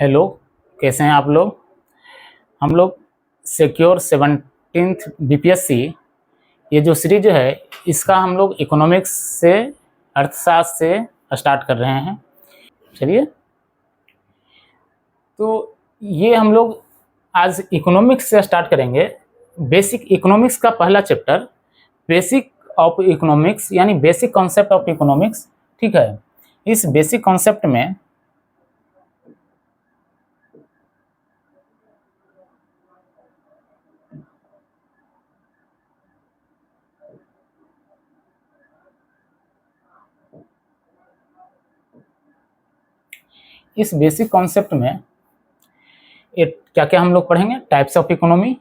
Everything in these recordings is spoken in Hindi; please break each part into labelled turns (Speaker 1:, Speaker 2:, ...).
Speaker 1: हेलो, कैसे हैं आप लोग। हम लोग सिक्योर 17th बीपीएससी ये जो सीरीज है इसका हम लोग इकोनॉमिक्स से अर्थशास्त्र से स्टार्ट कर रहे हैं। चलिए, तो ये हम लोग आज इकोनॉमिक्स से स्टार्ट करेंगे। बेसिक इकोनॉमिक्स का पहला चैप्टर बेसिक ऑफ इकोनॉमिक्स यानी बेसिक कॉन्सेप्ट ऑफ इकोनॉमिक्स। ठीक है, इस बेसिक कॉन्सेप्ट में क्या क्या हम लोग पढ़ेंगे। टाइप्स ऑफ इकोनॉमी,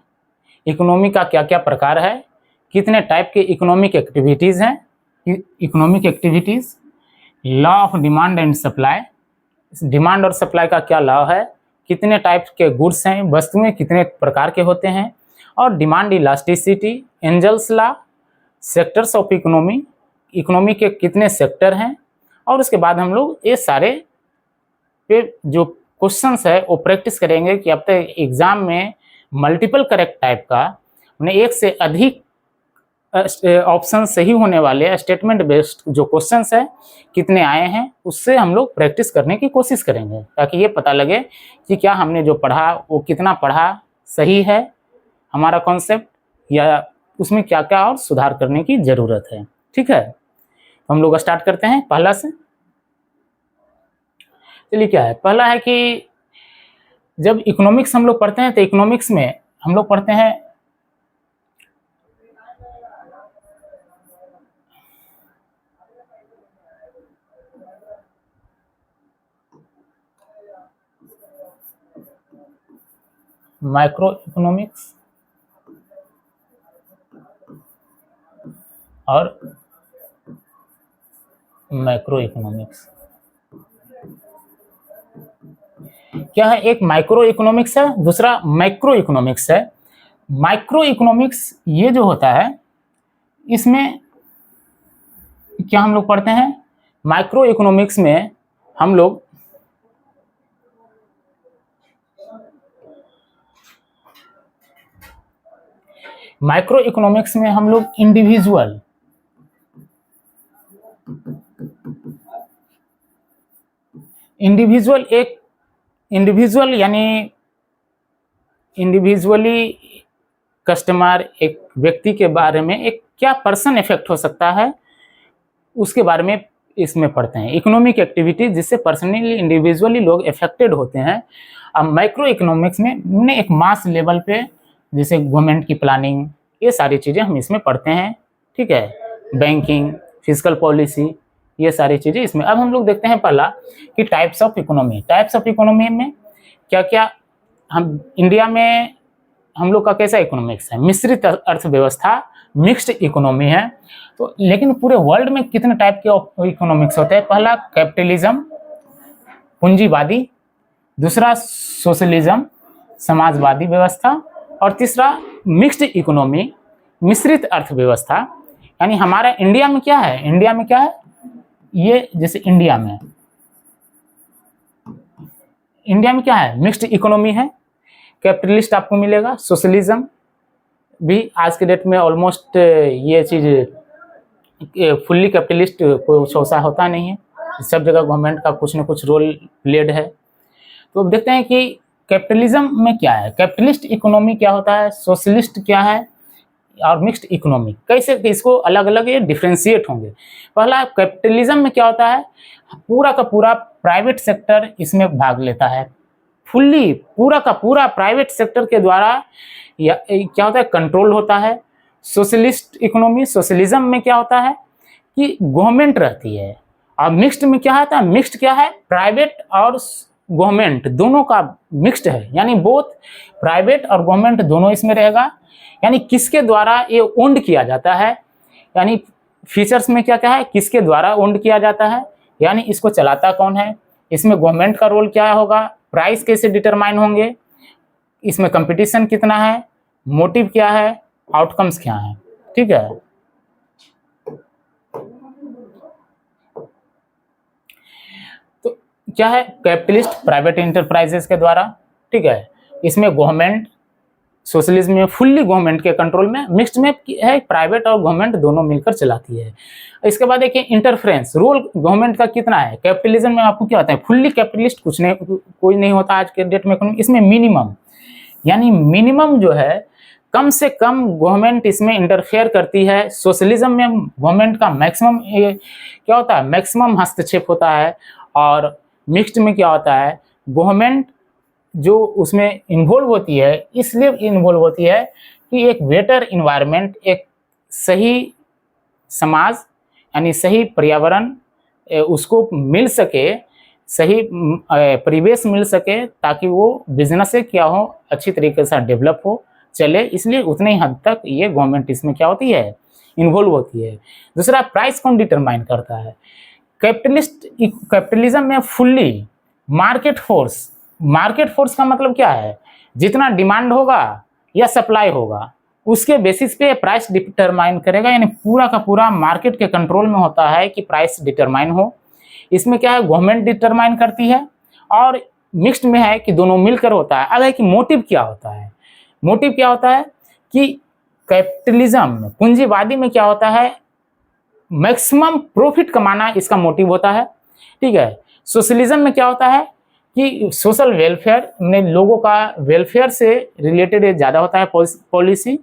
Speaker 1: इकोनॉमी का क्या क्या प्रकार है, कितने टाइप के इकोनॉमिक एक्टिविटीज़ हैं, economic activities, law of demand and supply, demand और सप्लाई का क्या लॉ है, कितने टाइप के गुड्स हैं, वस्तुएं कितने प्रकार के होते हैं, और demand elasticity, Engel's law, sectors of economy, economy के कितने सेक्टर हैं। और उसके बाद हम लोग ये सारे पे जो क्वेश्चंस है वो प्रैक्टिस करेंगे कि अब तक एग्जाम में मल्टीपल करेक्ट टाइप का उन्हें एक से अधिक ऑप्शन सही होने वाले स्टेटमेंट बेस्ड जो क्वेश्चंस है कितने आए हैं उससे हम लोग प्रैक्टिस करने की कोशिश करेंगे, ताकि ये पता लगे कि क्या हमने जो पढ़ा वो कितना पढ़ा सही है हमारा कॉन्सेप्ट, या उसमें क्या क्या और सुधार करने की ज़रूरत है। ठीक है, तो हम लोग स्टार्ट करते हैं पहला से। चलिए, क्या है पहला है कि जब इकोनॉमिक्स हम लोग पढ़ते हैं तो इकोनॉमिक्स में हम लोग पढ़ते हैं माइक्रो इकोनॉमिक्स और मैक्रो इकोनॉमिक्स। क्या है, एक माइक्रो इकोनॉमिक्स है, दूसरा मैक्रो इकोनॉमिक्स है। माइक्रो इकोनॉमिक्स ये जो होता है इसमें क्या हम लोग पढ़ते हैं, माइक्रो इकोनॉमिक्स में हम लोग इंडिविजुअल यानी इंडिविजुअली कस्टमर, एक व्यक्ति के बारे में एक क्या पर्सन इफेक्ट हो सकता है उसके बारे में इसमें पढ़ते हैं। इकोनॉमिक एक्टिविटीज जिससे पर्सनली इंडिविजुअली लोग इफेक्टेड होते हैं। अब माइक्रो इकोनॉमिक्स में एक मास लेवल पे जैसे गवर्नमेंट की प्लानिंग, ये सारी चीज़ें हम इसमें पढ़ते हैं। ठीक है, बैंकिंग, फिजिकल पॉलिसी, ये सारी चीज़ें इसमें। अब हम लोग देखते हैं पहला कि types of economy. Types of economy में क्या क्या, हम इंडिया में हम लोग का कैसा इकोनॉमिक्स है, मिश्रित अर्थव्यवस्था, मिक्स्ड इकोनॉमी है। तो लेकिन पूरे वर्ल्ड में कितने टाइप के इकोनॉमिक्स होते हैं। पहला कैपिटलिज्म, पूंजीवादी, दूसरा सोशलिज्म, समाजवादी व्यवस्था, और तीसरा मिक्स्ड इकोनॉमी, मिश्रित अर्थव्यवस्था। यानी हमारा इंडिया में क्या है, इंडिया में क्या है, ये जैसे इंडिया में क्या है, मिक्स्ड इकोनॉमी है। कैपिटलिस्ट आपको मिलेगा, सोशलिज्म भी आज के डेट में ऑलमोस्ट ये चीज़ फुल्ली कैपिटलिस्ट कुछ ऐसा होता नहीं है, सब जगह गवर्नमेंट का कुछ न कुछ रोल प्लेड है। तो अब देखते हैं कि कैपिटलिज्म में क्या है, कैपिटलिस्ट इकोनॉमी क्या होता है, सोशलिस्ट क्या है, और मिक्स्ड इकोनॉमी कैसे, इसको अलग अलग ये डिफ्रेंशिएट होंगे। पहला कैपिटलिज्म में क्या होता है, पूरा का पूरा प्राइवेट सेक्टर इसमें भाग लेता है, फुल्ली पूरा का पूरा प्राइवेट सेक्टर के द्वारा या क्या होता है, कंट्रोल होता है। सोशलिस्ट इकोनॉमी, सोशलिज्म में क्या होता है कि गवर्नमेंट रहती है। और मिक्स्ड में क्या होता है, मिक्स्ड क्या है, प्राइवेट और गवर्नमेंट दोनों का मिक्स्ड है, यानी बोथ प्राइवेट और गवर्नमेंट दोनों इसमें रहेगा। यानी किसके द्वारा ये ओन्ड किया जाता है, यानी फीचर्स में क्या क्या है, किसके द्वारा ओन्ड किया जाता है, यानी इसको चलाता कौन है, इसमें गवर्नमेंट का रोल क्या होगा, प्राइस कैसे डिटरमाइन होंगे, इसमें कंपटीशन कितना है, मोटिव क्या है, आउटकम्स क्या है। ठीक है, तो क्या है, कैपिटलिस्ट प्राइवेट इंटरप्राइजेस के द्वारा, ठीक है। इसमें गवर्नमेंट, सोशलिज्म में फुल्ली गवर्नमेंट के कंट्रोल में, मिक्स्ड में है प्राइवेट और गवर्नमेंट दोनों मिलकर चलाती है। इसके बाद देखिए इंटरफ्रेंस, रोल गवर्नमेंट का कितना है। कैपिटलिज्म में आपको क्या होता है, फुल्ली कैपिटलिस्ट कुछ नहीं, कोई नहीं होता आज के डेट में। इसमें मिनिमम, यानी मिनिमम जो है, कम से कम गवर्नमेंट इसमें इंटरफेयर करती है। सोशलिज्म में गवर्नमेंट का मैक्सिमम क्या होता है, मैक्सिमम हस्तक्षेप होता है। और मिक्स्ड में क्या होता है, गवर्नमेंट जो उसमें इन्वॉल्व होती है, इसलिए इन्वॉल्व होती है कि एक बेटर इन्वायरमेंट, एक सही समाज यानी सही पर्यावरण उसको मिल सके, सही परिवेश मिल सके, ताकि वो बिजनेस से क्या हो, अच्छी तरीके से डेवलप हो, चले। इसलिए उतने ही हद तक ये गवर्नमेंट इसमें क्या होती है, इन्वॉल्व होती है। दूसरा, प्राइस कौन डिटरमाइन करता है। कैपिटलिज्म में fully market force, market force का मतलब क्या है, जितना डिमांड होगा या सप्लाई होगा उसके बेसिस पे प्राइस डिटरमाइन करेगा। यानी पूरा का पूरा मार्केट के कंट्रोल में होता है कि प्राइस डिटरमाइन हो। इसमें क्या है, गवर्नमेंट डिटरमाइन करती है। और मिक्स्ड में है कि दोनों मिलकर होता है। अब है कि मोटिव क्या होता है, मोटिव क्या होता है कि कैपिटलिज्म पूंजीवादी में क्या होता है, मैक्सिमम प्रॉफिट कमाना इसका मोटिव होता है, ठीक है। सोशलिज्म में क्या होता है कि सोशल वेलफेयर में लोगों का वेलफेयर से रिलेटेड ज़्यादा होता है पॉलिसी।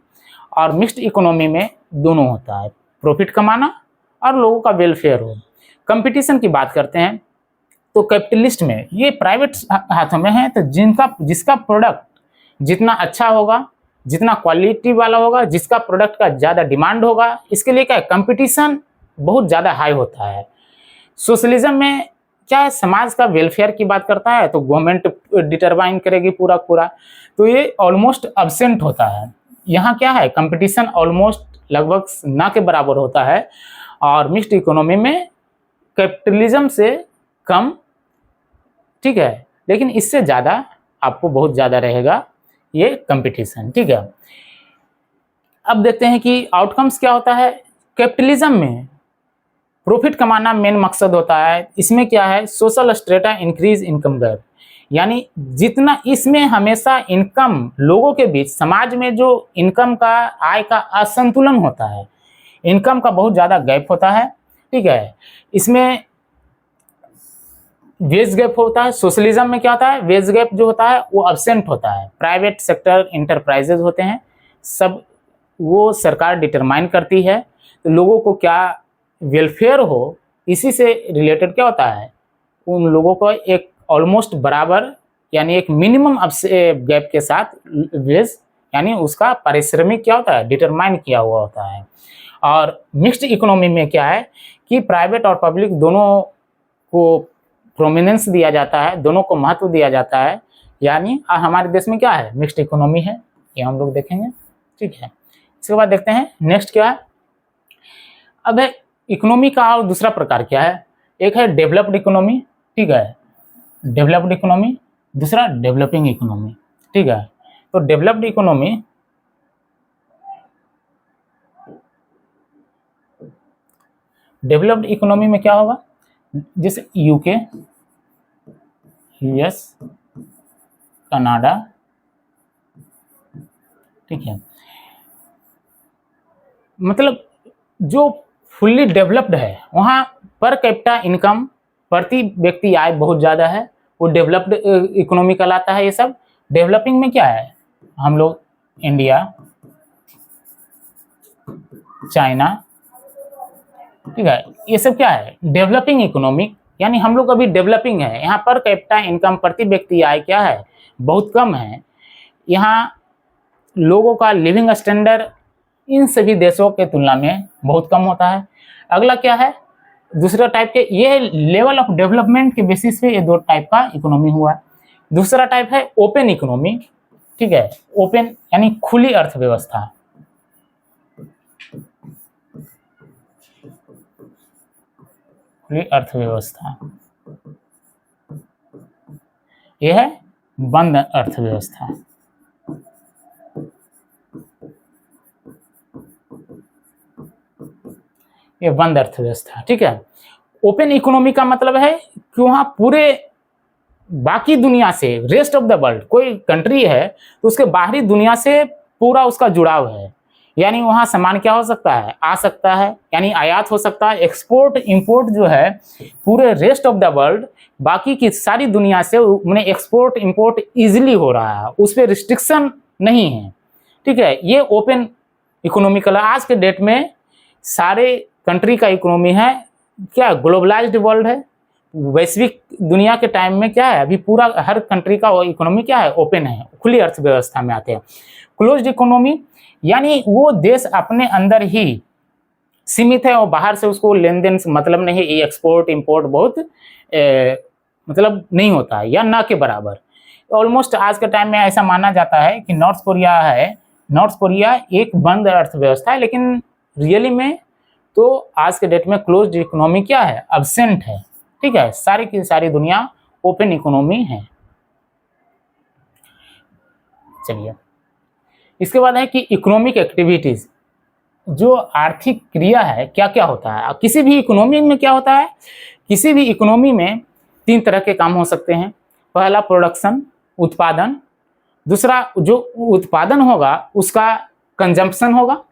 Speaker 1: और मिक्स्ड इकोनॉमी में दोनों होता है, प्रॉफिट कमाना और लोगों का वेलफेयर हो। कंपटीशन की बात करते हैं तो कैपिटलिस्ट में ये प्राइवेट हाथों में है, तो जिसका प्रोडक्ट जितना अच्छा होगा, जितना क्वालिटी वाला होगा, जिसका प्रोडक्ट का ज़्यादा डिमांड होगा, इसके लिए क्या है, कंपटीशन बहुत ज़्यादा हाई होता है। सोशलिज्म में क्या है, समाज का वेलफेयर की बात करता है, तो गवर्नमेंट डिटरमाइन करेगी पूरा पूरा, तो ये ऑलमोस्ट एब्सेंट होता है। यहाँ क्या है, कंपटीशन ऑलमोस्ट लगभग ना के बराबर होता है। और मिक्स्ड इकोनॉमी में कैपिटलिज्म से कम, ठीक है, लेकिन इससे ज़्यादा आपको बहुत ज़्यादा रहेगा ये कंपटीशन, ठीक है। अब देखते हैं कि आउटकम्स क्या होता है। कैपिटलिज्म में प्रॉफिट कमाना मेन मकसद होता है। इसमें क्या है, social strata increase income gap, यानी जितना इसमें हमेशा इनकम लोगों के बीच, समाज में जो इनकम का, आय का असंतुलन होता है, इनकम का बहुत ज़्यादा गैप होता है, ठीक है। इसमें वेज गैप होता है। सोशलिज्म में क्या होता है, वेज गैप जो होता है वो अब्सेंट होता है। प्राइवेट सेक्टर इंटरप्राइजेज होते हैं, सब वो सरकार डिटरमाइन करती है, तो लोगों को क्या वेलफेयर हो, इसी से रिलेटेड क्या होता है, उन लोगों को एक ऑलमोस्ट बराबर, यानी एक मिनिमम गैप के साथ वेज, यानी उसका पारिश्रमिक क्या होता है, डिटरमाइन किया हुआ होता है। और मिक्स्ड इकोनॉमी में क्या है कि प्राइवेट और पब्लिक दोनों को प्रोमिनेंस दिया जाता है, दोनों को महत्व दिया जाता है। यानी हमारे देश में क्या है, मिक्स्ड इकोनॉमी है, ये हम लोग देखेंगे, ठीक है। इसके बाद देखते हैं नेक्स्ट क्या है। अब है इकोनॉमी का और दूसरा प्रकार क्या है, एक है डेवलप्ड इकोनॉमी, ठीक है, डेवलप्ड इकोनॉमी, दूसरा डेवलपिंग इकोनॉमी, ठीक है। तो डेवलप्ड इकोनॉमी, डेवलप्ड इकोनॉमी में क्या होगा, जैसे यूके, यूएस, कनाडा, ठीक है, मतलब जो फुल्ली डेवलप्ड है वहाँ पर कैपिटा इनकम, प्रति व्यक्ति आय बहुत ज़्यादा है, वो डेवलप्ड इकोनॉमी कहलाता है। ये सब डेवलपिंग में क्या है, हम लोग इंडिया, चाइना, ठीक है, ये सब क्या है, डेवलपिंग इकोनॉमी, यानी हम लोग अभी डेवलपिंग है। यहाँ पर कैपिटा इनकम, प्रति व्यक्ति आय क्या है, बहुत कम है। यहाँ लोगों का लिविंग स्टैंडर्ड इन सभी देशों के तुलना में बहुत कम होता है। अगला क्या है, दूसरा टाइप के, ये लेवल ऑफ डेवलपमेंट के बेसिस पे ये दो टाइप का इकोनॉमी हुआ है। दूसरा टाइप है ओपन इकोनॉमी, ठीक है, ओपन यानी खुली अर्थव्यवस्था, खुली अर्थव्यवस्था, यह है बंद अर्थव्यवस्था। ये बंद अर्थव्यवस्था, ठीक है। ओपन इकोनॉमी का मतलब है कि वहाँ पूरे बाकी दुनिया से, रेस्ट ऑफ द वर्ल्ड, कोई कंट्री है तो उसके बाहरी दुनिया से पूरा उसका जुड़ाव है। यानी वहाँ सामान क्या हो सकता है, आ सकता है, यानी आयात हो सकता है। एक्सपोर्ट इंपोर्ट जो है पूरे रेस्ट ऑफ द वर्ल्ड, बाकी की सारी दुनिया से उन्हें एक्सपोर्ट इंपोर्ट इजीली हो रहा है, उस पर रिस्ट्रिक्शन नहीं है। ठीक है, ये ओपन इकोनॉमिकल आज के डेट में सारे कंट्री का इकोनॉमी है क्या, ग्लोबलाइज्ड वर्ल्ड है। वैश्विक दुनिया के टाइम में क्या है, अभी पूरा हर कंट्री का इकोनॉमी क्या है, ओपन है, खुली अर्थव्यवस्था में आते हैं। क्लोज्ड इकोनॉमी यानी वो देश अपने अंदर ही सीमित है और बाहर से उसको लेन देन से मतलब नहीं है, ये एक्सपोर्ट इंपोर्ट बहुत मतलब नहीं होता है या ना के बराबर। ऑलमोस्ट आज के टाइम में ऐसा माना जाता है कि नॉर्थ कोरिया एक बंद अर्थव्यवस्था है, लेकिन रियली में तो आज के डेट में क्लोज्ड इकोनॉमी क्या है, एब्सेंट है। ठीक है, सारी की सारी दुनिया ओपन इकोनॉमी है। चलिए, इसके बाद है कि इकोनॉमिक एक्टिविटीज, जो आर्थिक क्रिया है क्या क्या होता है किसी भी इकोनॉमी में। क्या होता है, किसी भी इकोनॉमी में 3 तरह के काम हो सकते हैं। पहला प्रोडक्शन, उत्पादन। दूसरा जो उत्पादन होगा उसका कंजम्पशन होगा,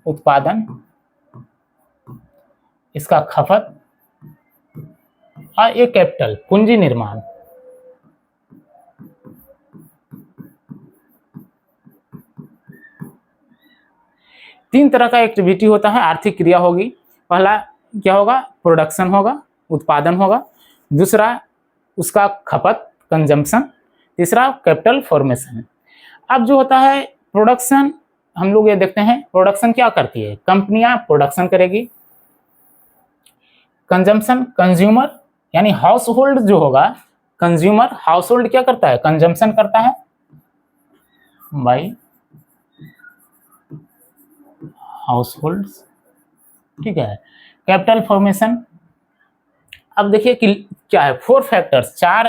Speaker 1: उत्पादन, इसका खपत, और एक कैपिटल, पूंजी निर्माण। तीन तरह का एक्टिविटी होता है, आर्थिक क्रिया होगी। पहला क्या होगा, प्रोडक्शन होगा, उत्पादन होगा। दूसरा उसका खपत, कंजम्पशन। तीसरा कैपिटल फॉर्मेशन। अब जो होता है प्रोडक्शन, हम लोग ये देखते हैं प्रोडक्शन क्या करती है, कंपनियां प्रोडक्शन करेगी। कंजम्पशन, कंज्यूमर यानी हाउस होल्ड जो होगा, कंज्यूमर हाउस होल्ड क्या करता है, कंजम्पशन करता है बाई हाउस होल्ड। ठीक है, कैपिटल फॉर्मेशन। अब देखिए कि क्या है, 4 फैक्टर्स, 4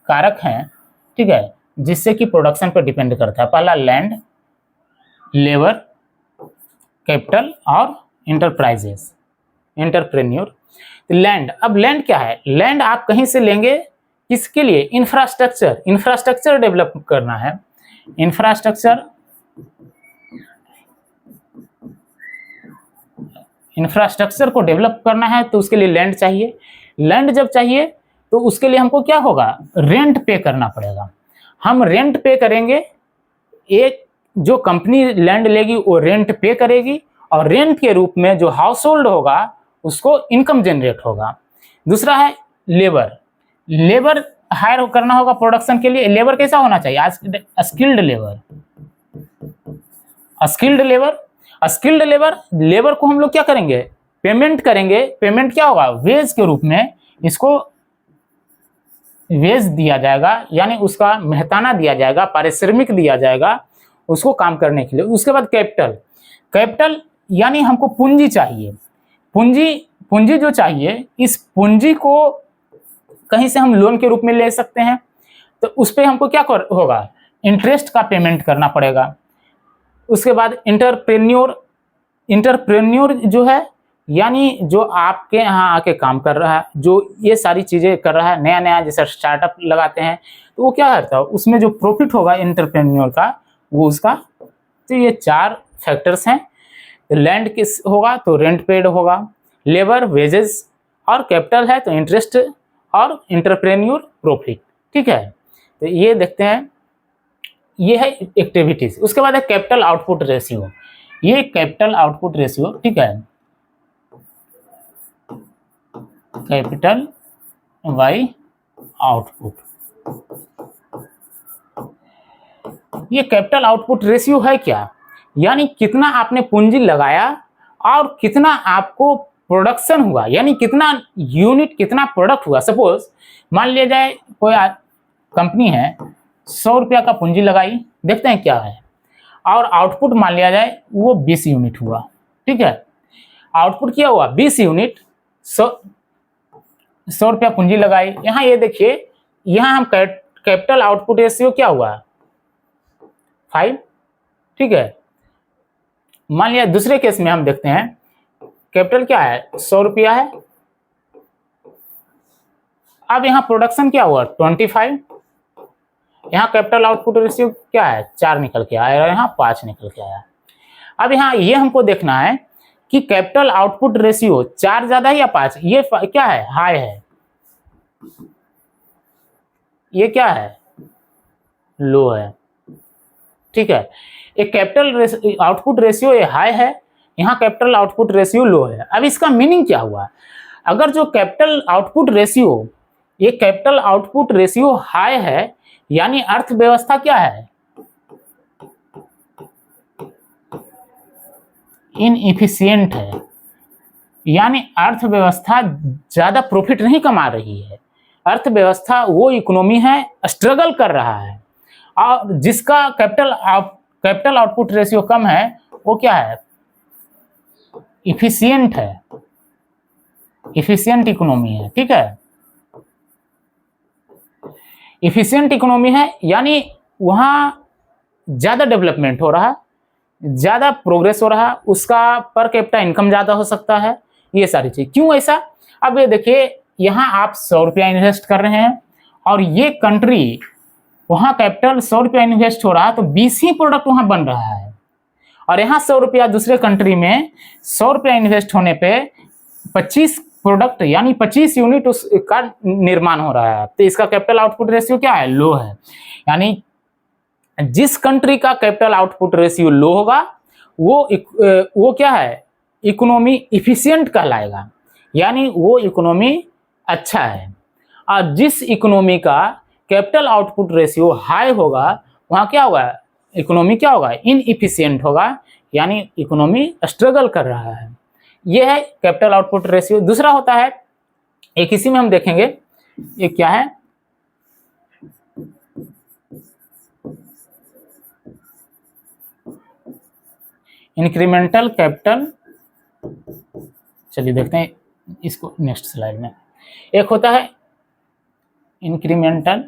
Speaker 1: कारक हैं। ठीक है, जिससे कि प्रोडक्शन पर डिपेंड करता है। पहला लैंड, लेबर, कैपिटल और इंटरप्राइजेस, एंटरप्रेन्योर। लैंड, अब लैंड क्या है, लैंड आप कहीं से लेंगे, किसके लिए, इंफ्रास्ट्रक्चर डेवलप करना है। इंफ्रास्ट्रक्चर को डेवलप करना है तो उसके लिए लैंड चाहिए। लैंड जब चाहिए तो उसके लिए हमको क्या होगा, रेंट पे करना पड़ेगा। हम रेंट पे करेंगे, एक जो कंपनी लैंड लेगी वो रेंट पे करेगी, और रेंट के रूप में जो हाउस होल्ड होगा उसको इनकम जनरेट होगा। दूसरा है लेबर, लेबर हायर करना होगा प्रोडक्शन के लिए। लेबर कैसा होना चाहिए, आज स्किल्ड लेबर, स्किल्ड लेबर को हम लोग क्या करेंगे, पेमेंट करेंगे। पेमेंट क्या होगा, वेज के रूप में, इसको वेज दिया जाएगा, यानी उसका मेहताना दिया जाएगा, पारिश्रमिक दिया जाएगा उसको काम करने के लिए। उसके बाद कैपिटल यानी हमको पूंजी चाहिए। पूंजी जो चाहिए, इस पूंजी को कहीं से हम लोन के रूप में ले सकते हैं, तो उस पर हमको क्या होगा, इंटरेस्ट का पेमेंट करना पड़ेगा। उसके बाद इंटरप्रेन्योर जो है, यानी जो आपके यहाँ आके काम कर रहा है, जो ये सारी चीज़ें कर रहा है, नया नया जैसे स्टार्टअप लगाते हैं, तो वो क्या करता है, उसमें जो प्रॉफिट होगा इंटरप्रेन्योर का, वो उसका। तो ये 4 फैक्टर्स हैं। लैंड किस होगा तो रेंट पेड होगा, लेबर वेजेस, और कैपिटल है तो इंटरेस्ट, और इंटरप्रेन्योर प्रॉफिट। ठीक है, तो ये देखते हैं, ये है एक्टिविटीज। उसके बाद है कैपिटल आउटपुट रेशियो। ये कैपिटल आउटपुट रेशियो, ठीक है, कैपिटल बाई आउटपुट। ये कैपिटल आउटपुट रेशियो है क्या, यानी कितना आपने पूंजी लगाया और कितना आपको प्रोडक्शन हुआ, यानी कितना यूनिट, कितना प्रोडक्ट हुआ। सपोज मान लिया जाए कोई कंपनी है, 100 रुपया का पूंजी लगाई, देखते हैं क्या है, और आउटपुट मान लिया जाए वो 20 यूनिट हुआ। ठीक है, आउटपुट क्या हुआ, 20 यूनिट, 100 रुपया पूंजी लगाई। यहाँ ये देखिए, यहाँ हम कैपिटल आउटपुट रेशियो क्या हुआ, 5। ठीक है, मान लिया दूसरे केस में हम देखते हैं, कैपिटल क्या है, 100 रुपया है, अब यहाँ प्रोडक्शन क्या हुआ 25, यहाँ कैपिटल आउटपुट रेशियो क्या है 4 निकल के आया और यहाँ 5 निकल के आया। अब यहाँ ये हमको देखना है कि कैपिटल आउटपुट रेशियो 4 ज्यादा है या 5, ये क्या है हाई है, ये क्या है लो है, ठीक है। एक कैपिटल आउटपुट रेशियो ये हाई है, यहाँ कैपिटल आउटपुट रेशियो लो है। अब इसका मीनिंग क्या हुआ, अगर जो कैपिटल आउटपुट रेशियो, ये कैपिटल आउटपुट रेशियो हाई है यानी अर्थव्यवस्था क्या है इनएफिशिएंट है, यानी अर्थव्यवस्था ज्यादा प्रॉफिट नहीं कमा रही है, अर्थव्यवस्था वो इकोनॉमी है स्ट्रगल कर रहा है। और जिसका कैपिटल आउटपुट रेशियो कम है वो क्या है इफिशिएंट है, इफिशिएंट इकोनॉमी है, ठीक है। इफिशिएंट इकोनॉमी है यानी वहां ज्यादा डेवलपमेंट हो रहा है, ज्यादा प्रोग्रेस हो रहा है, उसका पर कैपिटा इनकम ज्यादा हो सकता है, ये सारी चीज। क्यों ऐसा, अब ये देखिए यहाँ आप 100 रुपया इन्वेस्ट कर रहे हैं और ये कंट्री वहां कैपिटल 100 रुपया इन्वेस्ट हो रहा है तो 20 ही प्रोडक्ट वहां बन रहा है, और यहाँ 100 रुपया दूसरे कंट्री में 100 रुपया इन्वेस्ट होने पे 25 प्रोडक्ट यानी 25 यूनिट उसका निर्माण हो रहा है, तो इसका कैपिटल आउटपुट रेशियो क्या है लो है। यानी जिस कंट्री का कैपिटल आउटपुट रेशियो लो होगा वो क्या है इकोनॉमी इफिशिएंट कहलाएगा, यानी वो इकोनॉमी अच्छा है। और जिस इकोनॉमी का कैपिटल आउटपुट रेशियो हाई होगा वहाँ क्या होगा इकोनॉमी क्या होगा इनएफिशिएंट होगा, यानी इकोनॉमी स्ट्रगल कर रहा है। ये है कैपिटल आउटपुट रेशियो। दूसरा होता है एक इसी में हम देखेंगे, ये क्या है इंक्रीमेंटल कैपिटल, चलिए देखते हैं इसको नेक्स्ट स्लाइड में। एक होता है incremental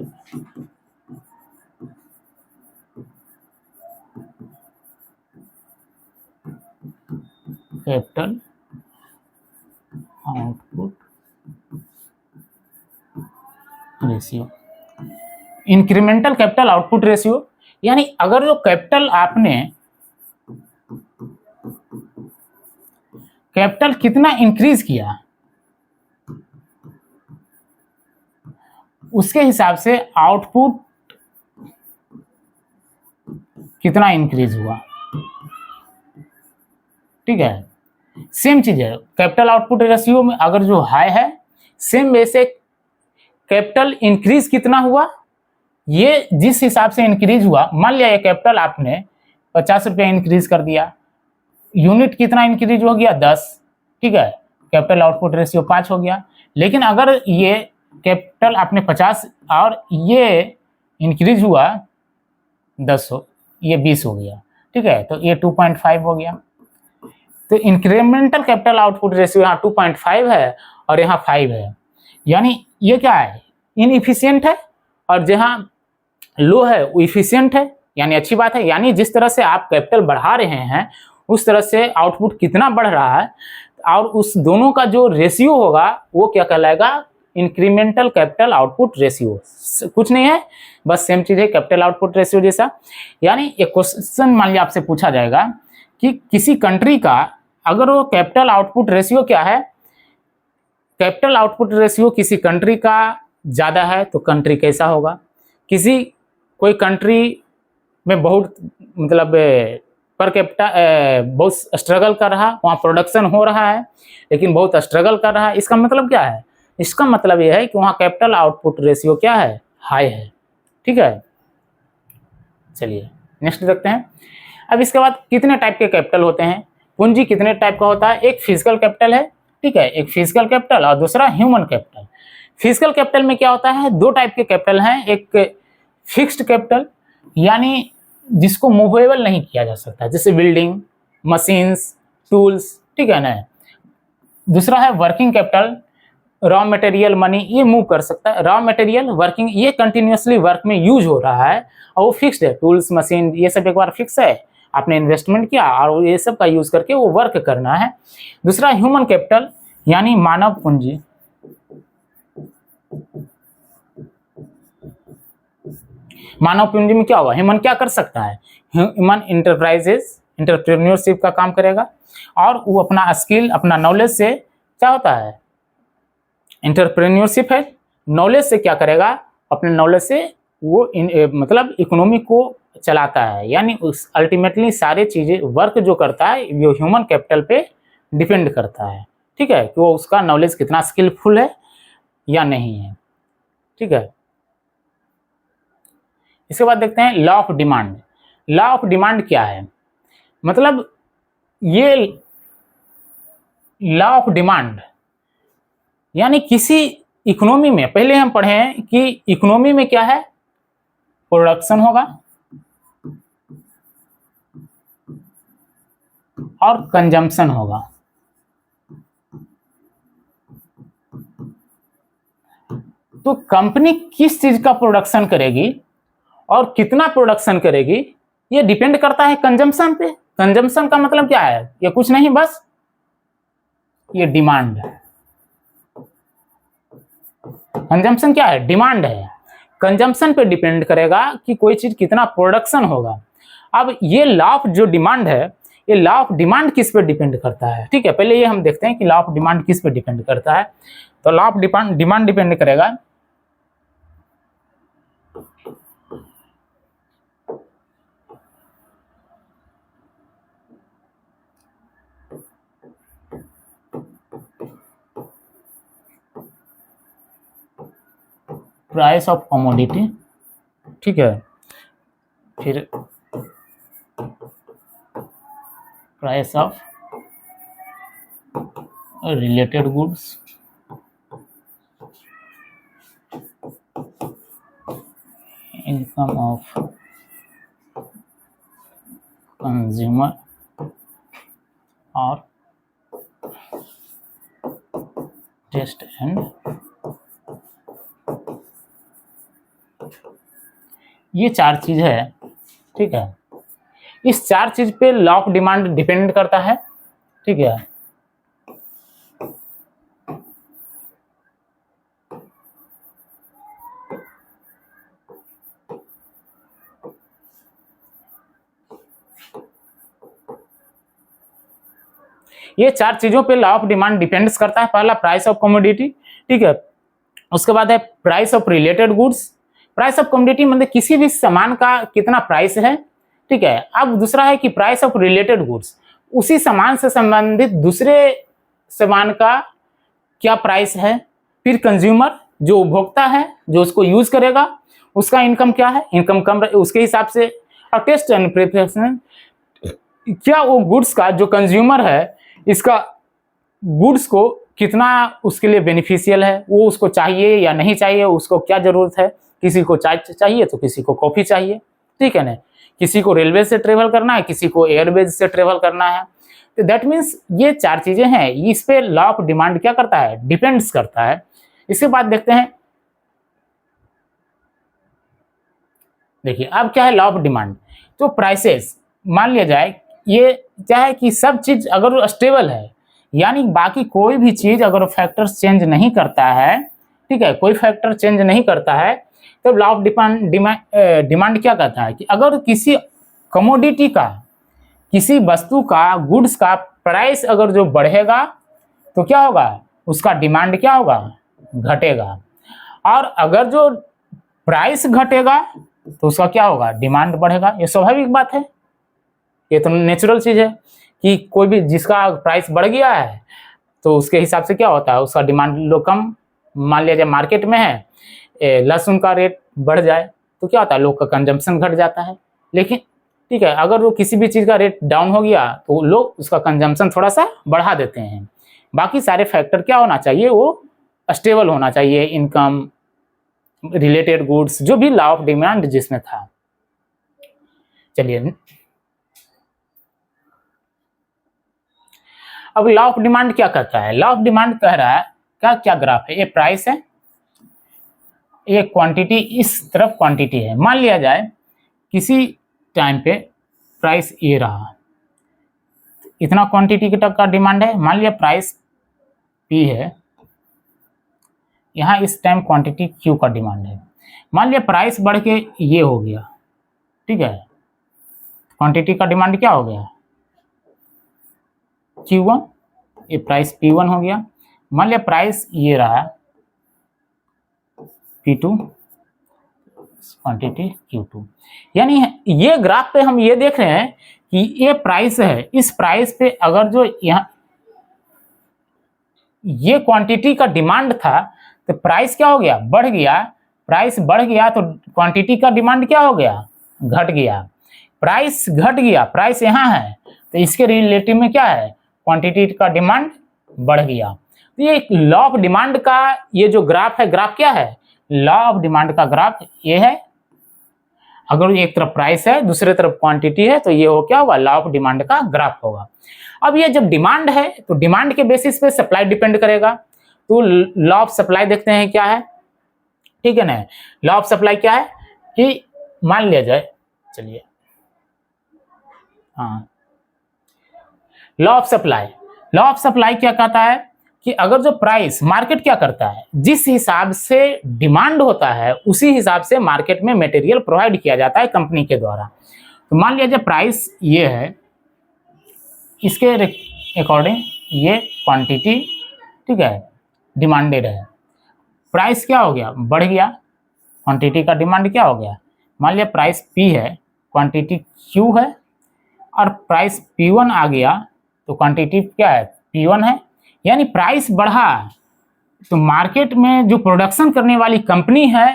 Speaker 1: capital output ratio. Incremental capital output ratio यानी अगर जो कैपिटल आपने कैपिटल कितना इंक्रीज किया उसके हिसाब से आउटपुट कितना इंक्रीज हुआ, ठीक है। सेम चीज है कैपिटल आउटपुट रेशियो में, अगर जो हाई है सेम वैसे कैपिटल इंक्रीज कितना हुआ, ये जिस हिसाब से इंक्रीज हुआ, मान लिया ये कैपिटल आपने 50 रुपया इंक्रीज कर दिया, यूनिट कितना इंक्रीज हो गया 10, ठीक है, कैपिटल आउटपुट रेशियो 5 हो गया। लेकिन अगर ये कैपिटल आपने 50 और ये इंक्रीज हुआ 10 हो, ये 20 हो गया, ठीक है, तो ये 2.5 हो गया। तो इंक्रीमेंटल कैपिटल आउटपुट रेशियो यहाँ 2.5 है और यहाँ 5 है, यानी ये क्या है इनएफिशिएंट है, और जहाँ लो है वो इफिशिएंट है, यानी अच्छी बात है। यानी जिस तरह से आप कैपिटल बढ़ा रहे हैं उस तरह से आउटपुट कितना बढ़ रहा है, और उस दोनों का जो रेशियो होगा वो क्या कहलाएगा इंक्रीमेंटल कैपिटल आउटपुट रेशियो। कुछ नहीं है, बस सेम चीज है कैपिटल आउटपुट रेशियो जैसा। यानी एक क्वेश्चन मान लिया आपसे पूछा जाएगा कि किसी कंट्री का अगर वो कैपिटल आउटपुट रेशियो क्या है, कैपिटल आउटपुट रेशियो किसी कंट्री का ज़्यादा है तो कंट्री कैसा होगा, किसी कोई कंट्री में बहुत मतलब पर कैपिटा बहुत स्ट्रगल कर रहा, वहाँ प्रोडक्शन हो रहा है लेकिन बहुत स्ट्रगल कर रहा है, इसका मतलब क्या है, इसका मतलब यह है कि वहाँ कैपिटल आउटपुट रेशियो क्या है हाई है, ठीक है। चलिए नेक्स्ट देखते हैं। अब इसके बाद कितने टाइप के कैपिटल होते हैं, पूंजी कितने टाइप का होता है, एक फिजिकल कैपिटल है, ठीक है, एक फिजिकल कैपिटल और दूसरा ह्यूमन कैपिटल। फिजिकल कैपिटल में क्या होता है, दो टाइप के कैपिटल हैं, एक फिक्स्ड कैपिटल यानी जिसको मूवेबल नहीं किया जा सकता, जैसे बिल्डिंग, मशीन्स, टूल्स, ठीक है ना। दूसरा है working capital, raw material, money, ये मूव कर सकता है। रॉ मटेरियल वर्किंग, ये कंटिन्यूसली वर्क में यूज हो रहा है और वो फिक्स्ड है, टूल्स, मशीन, ये सब एक बार फिक्स है, आपने इन्वेस्टमेंट किया और ये सब का यूज करके वो वर्क करना है। दूसरा ह्यूमन कैपिटल यानी मानव पूंजी, मानव पूंजी में क्या होगा, ह्यूमन क्या कर सकता है, ह्यूमन एंटरप्रेन्योरशिप का काम करेगा और वो अपना स्किल अपना नॉलेज से क्या होता है, एंटरप्रेन्योरशिप है, नॉलेज से क्या करेगा, अपने नॉलेज से वो मतलब इकोनॉमी को चलाता है, यानी उस अल्टीमेटली सारे चीज़ें वर्क जो करता है वो ह्यूमन कैपिटल पे डिपेंड करता है। ठीक है, कि वो उसका नॉलेज कितना स्किलफुल है या नहीं है। ठीक है, इसके बाद देखते हैं law of demand. Law of demand क्या है, मतलब ये लॉ ऑफ डिमांड यानी किसी इकोनॉमी में, पहले हम पढ़े हैं कि इकोनॉमी में क्या है, प्रोडक्शन होगा और कंजम्पशन होगा। तो कंपनी किस चीज का प्रोडक्शन करेगी और कितना प्रोडक्शन करेगी, ये डिपेंड करता है कंजम्पशन पे। कंजम्पशन का मतलब क्या है, ये कुछ नहीं बस ये डिमांड है। कंजम्पशन क्या है, डिमांड है। कंजम्पशन पे डिपेंड करेगा कि कोई चीज कितना प्रोडक्शन होगा। अब ये लॉ ऑफ जो डिमांड है, ये लॉ ऑफ डिमांड किस पे डिपेंड करता है। ठीक है, पहले ये हम देखते हैं कि लॉ ऑफ डिमांड किस पे डिपेंड करता है। तो लॉ ऑफ डिमांड डिपेंड करेगा प्राइस ऑफ कमोडिटी। ठीक है, फिर price of related goods, income of consumer और टेस्ट एंड, ये चार चीज है। ठीक है, इस चार चीज पे लॉ ऑफ डिमांड डिपेंड करता है। ठीक है, ये चार चीजों पे लॉ ऑफ डिमांड डिपेंड्स करता है। पहला प्राइस ऑफ कमोडिटी। ठीक है, उसके बाद है price of related goods. Price of commodity मतलब किसी भी सामान का कितना प्राइस है। ठीक है, अब दूसरा है कि प्राइस ऑफ रिलेटेड गुड्स, उसी सामान से संबंधित दूसरे सामान का क्या प्राइस है। फिर कंज्यूमर जो उपभोक्ता है जो उसको यूज करेगा उसका इनकम क्या है, इनकम कम उसके हिसाब से। और टेस्ट एंड प्रेफरेंस, क्या वो गुड्स का जो कंज्यूमर है इसका गुड्स को कितना उसके लिए बेनिफिशियल है, वो उसको चाहिए या नहीं चाहिए, उसको क्या जरूरत है। किसी को चाय चाहिए तो किसी को कॉफी चाहिए। ठीक है ना, किसी को रेलवे से ट्रेवल करना है, किसी को एयरवेज से ट्रेवल करना है। तो दैट मीन्स ये चार चीजें हैं, इस पे लॉ ऑफ डिमांड क्या करता है, डिपेंड्स करता है। इसके बाद देखते हैं, देखिए अब क्या है लॉ ऑफ डिमांड। तो प्राइसेस मान लिया जाए, ये क्या है कि सब चीज अगर स्टेबल है, यानी बाकी कोई भी चीज अगर फैक्टर्स चेंज नहीं करता है, ठीक है, कोई फैक्टर चेंज नहीं करता है, तो लॉ ऑफ डिमांड क्या कहता है कि अगर किसी कमोडिटी का, किसी वस्तु का, गुड्स का प्राइस अगर जो बढ़ेगा तो क्या होगा, उसका डिमांड क्या होगा, घटेगा। और अगर जो प्राइस घटेगा तो उसका क्या होगा, डिमांड बढ़ेगा। ये स्वाभाविक बात है, ये तो नेचुरल चीज है कि कोई भी जिसका प्राइस बढ़ गया है तो उसके हिसाब से क्या होता है, उसका डिमांड लो कम। मान लिया जाए मार्केट में है लहसुन का रेट बढ़ जाए तो क्या होता है, लोग का कंजम्पशन घट जाता है। लेकिन ठीक है, अगर वो किसी भी चीज़ का रेट डाउन हो गया तो लोग उसका कंजम्पशन थोड़ा सा बढ़ा देते हैं। बाकी सारे फैक्टर क्या होना चाहिए, वो स्टेबल होना चाहिए, इनकम, रिलेटेड गुड्स, जो भी लॉ ऑफ डिमांड जिसमें था। चलिए अब लॉ ऑफ डिमांड क्या कहता है। लॉ ऑफ डिमांड कह रहा है, क्या क्या ग्राफ है, ये प्राइस है, ये क्वांटिटी, इस तरफ क्वांटिटी है। मान लिया जाए किसी टाइम पे प्राइस ये रहा, इतना क्वांटिटी के तक का डिमांड है। मान लिया प्राइस P है, यहाँ इस टाइम क्वांटिटी Q का डिमांड है। मान लिया प्राइस बढ़ के ये हो गया, ठीक है, क्वांटिटी का डिमांड क्या हो गया Q1, ये प्राइस P1 हो गया। मान लिया प्राइस ये रहा P2, क्वांटिटी Q2। यानी ये ग्राफ पे हम ये देख रहे हैं कि ये प्राइस है, इस प्राइस पे अगर जो यहाँ ये क्वांटिटी का डिमांड था तो प्राइस क्या हो गया, बढ़ गया। प्राइस बढ़ गया तो क्वांटिटी का डिमांड क्या हो गया, घट गया। प्राइस घट गया, प्राइस यहाँ है तो इसके रिलेटिव में क्या है, क्वांटिटी का डिमांड बढ़ गया। तो ये एक लॉ ऑफ डिमांड का ये जो ग्राफ है, ग्राफ क्या है, लॉ ऑफ डिमांड का ग्राफ ये है। अगर एक तरफ प्राइस है दूसरे तरफ क्वांटिटी है तो ये हो क्या होगा, लॉ ऑफ डिमांड का ग्राफ होगा। अब ये जब डिमांड है तो डिमांड के बेसिस पे सप्लाई डिपेंड करेगा। तो लॉ ऑफ सप्लाई देखते हैं क्या है, ठीक है ना। लॉ ऑफ सप्लाई क्या है कि मान लिया जाए, चलिए हाँ, law of supply, law of supply क्या कहता है कि अगर जो प्राइस, मार्केट क्या करता है, जिस हिसाब से डिमांड होता है उसी हिसाब से मार्केट में मटेरियल प्रोवाइड किया जाता है कंपनी के द्वारा। तो मान लिया जाए प्राइस ये है, इसके अकॉर्डिंग ये क्वांटिटी, ठीक है, डिमांडेड है। प्राइस क्या हो गया, बढ़ गया, क्वांटिटी का डिमांड क्या हो गया। मान लिया प्राइस P है, क्वांटिटी Q है, और प्राइस P1 आ गया तो क्वांटिटी क्या है, P1 है। यानी प्राइस बढ़ा तो मार्केट में जो प्रोडक्शन करने वाली कंपनी है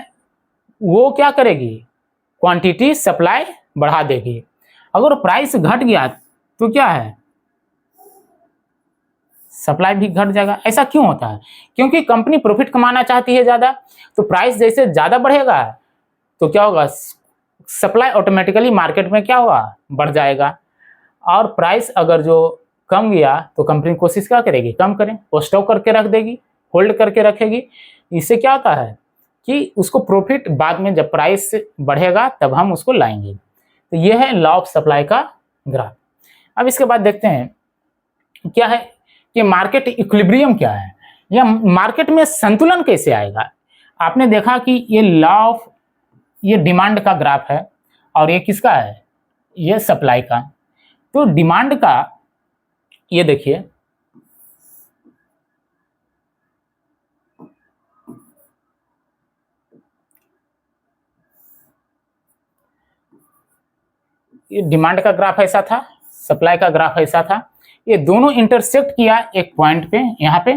Speaker 1: वो क्या करेगी, क्वांटिटी सप्लाई बढ़ा देगी। अगर प्राइस घट गया तो क्या है, सप्लाई भी घट जाएगा। ऐसा क्यों होता है, क्योंकि कंपनी प्रॉफिट कमाना चाहती है ज़्यादा, तो प्राइस जैसे ज़्यादा बढ़ेगा तो क्या होगा, सप्लाई ऑटोमेटिकली मार्केट में क्या होगा, बढ़ जाएगा। और प्राइस अगर जो कम गया तो कंपनी कोशिश क्या करेगी, कम करें, वो स्टॉक करके रख देगी, होल्ड करके रखेगी। इससे क्या होता है कि उसको प्रॉफिट बाद में जब प्राइस बढ़ेगा तब हम उसको लाएंगे। तो ये है लॉ ऑफ सप्लाई का ग्राफ। अब इसके बाद देखते हैं क्या है कि मार्केट इक्विलिब्रियम क्या है, या मार्केट में संतुलन कैसे आएगा। आपने देखा कि ये लॉ ऑफ, ये डिमांड का ग्राफ है और ये किसका है, ये सप्लाई का। तो डिमांड का ये देखिए, ये डिमांड का ग्राफ ऐसा था, सप्लाई का ग्राफ ऐसा था। ये दोनों इंटरसेक्ट किया एक पॉइंट पे, यहाँ पे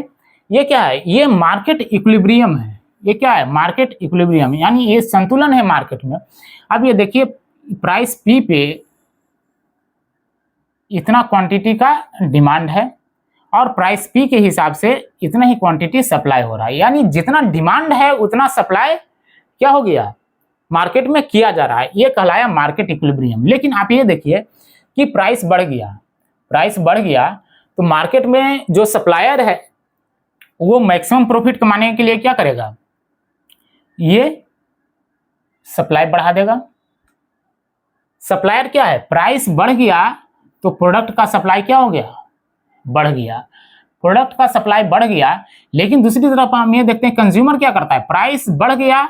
Speaker 1: ये क्या है, ये मार्केट इक्विलिब्रियम है। ये क्या है, मार्केट इक्विलिब्रियम, यानी ये संतुलन है मार्केट में। अब ये देखिए प्राइस P पे इतना क्वांटिटी का डिमांड है और प्राइस P के हिसाब से इतना ही क्वांटिटी सप्लाई हो रहा है। यानी जितना डिमांड है उतना सप्लाई क्या हो गया, मार्केट में किया जा रहा है। ये कहलाया मार्केट इक्विलिब्रियम। लेकिन आप ये देखिए कि प्राइस बढ़ गया, प्राइस बढ़ गया तो मार्केट में जो सप्लायर है वो मैक्सिमम प्रॉफिट कमाने के लिए क्या करेगा, ये सप्लाई बढ़ा देगा। सप्लायर क्या है, प्राइस बढ़ गया तो प्रोडक्ट का सप्लाई क्या हो गया, बढ़ गया, प्रोडक्ट का सप्लाई बढ़ गया। लेकिन दूसरी तरफ हम ये देखते हैं कंज्यूमर क्या करता है, प्राइस बढ़ गया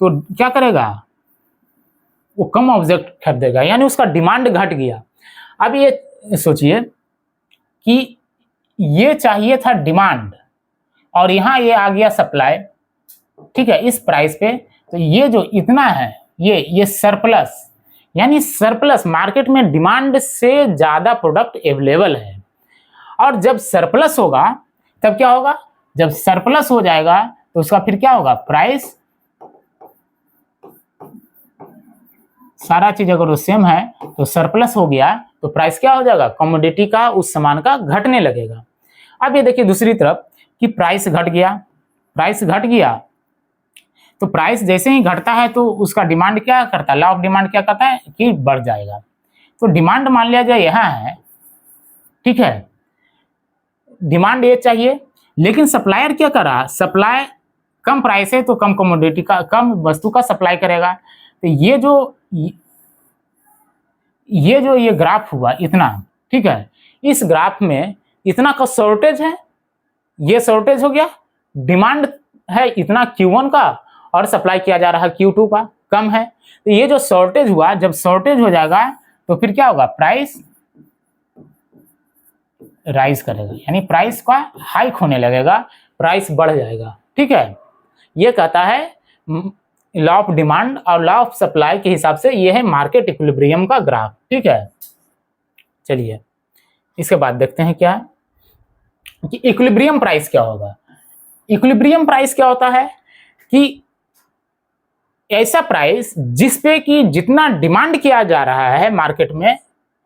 Speaker 1: तो क्या करेगा, वो कम ऑब्जेक्ट खरीदेगा, यानी उसका डिमांड घट गया। अब ये सोचिए कि ये चाहिए था डिमांड और यहाँ ये आ गया सप्लाई, ठीक है, इस प्राइस पे। तो ये जो इतना है ये सरप्लस, यानी सरप्लस, मार्केट में डिमांड से ज़्यादा प्रोडक्ट अवेलेबल है। और जब सरप्लस होगा तब क्या होगा, जब सरप्लस हो जाएगा तो उसका फिर क्या होगा, प्राइस, सारा चीज अगर वो सेम है तो सरप्लस हो गया तो प्राइस क्या हो जाएगा, कमोडिटी का, उस सामान का घटने लगेगा। अब ये देखिए दूसरी तरफ कि प्राइस घट गया, प्राइस घट गया तो प्राइस जैसे ही घटता है तो उसका डिमांड क्या करता है, लॉ ऑफ डिमांड क्या कहता है कि बढ़ जाएगा। तो डिमांड मान लिया जाए यहाँ है, ठीक है, डिमांड ये चाहिए, लेकिन सप्लायर क्या कर रहा, सप्लाई कम प्राइस है तो कम कमोडिटी का, कम वस्तु का सप्लाई करेगा। तो ये ग्राफ हुआ इतना, ठीक है, इस ग्राफ में इतना का शॉर्टेज है, ये शॉर्टेज हो गया, डिमांड है इतना Q1 का और सप्लाई किया जा रहा है Q2 का कम है, तो ये जो शॉर्टेज हुआ, जब शॉर्टेज हो जाएगा तो फिर क्या होगा, प्राइस राइज करेगा, यानी प्राइस का हाइक होने लगेगा, प्राइस बढ़ जाएगा। ठीक है, ये कहता है लॉ ऑफ डिमांड और लॉ ऑफ सप्लाई के हिसाब से ये है मार्केट इक्विलिब्रियम का ग्राफ। ठीक है, चलिए इसके बाद देखते हैं क्या है कि इक्विलिब्रियम प्राइस क्या होगा। इक्विलिब्रियम प्राइस क्या होता है कि ऐसा प्राइस जिसपे कि जितना डिमांड किया जा रहा है मार्केट में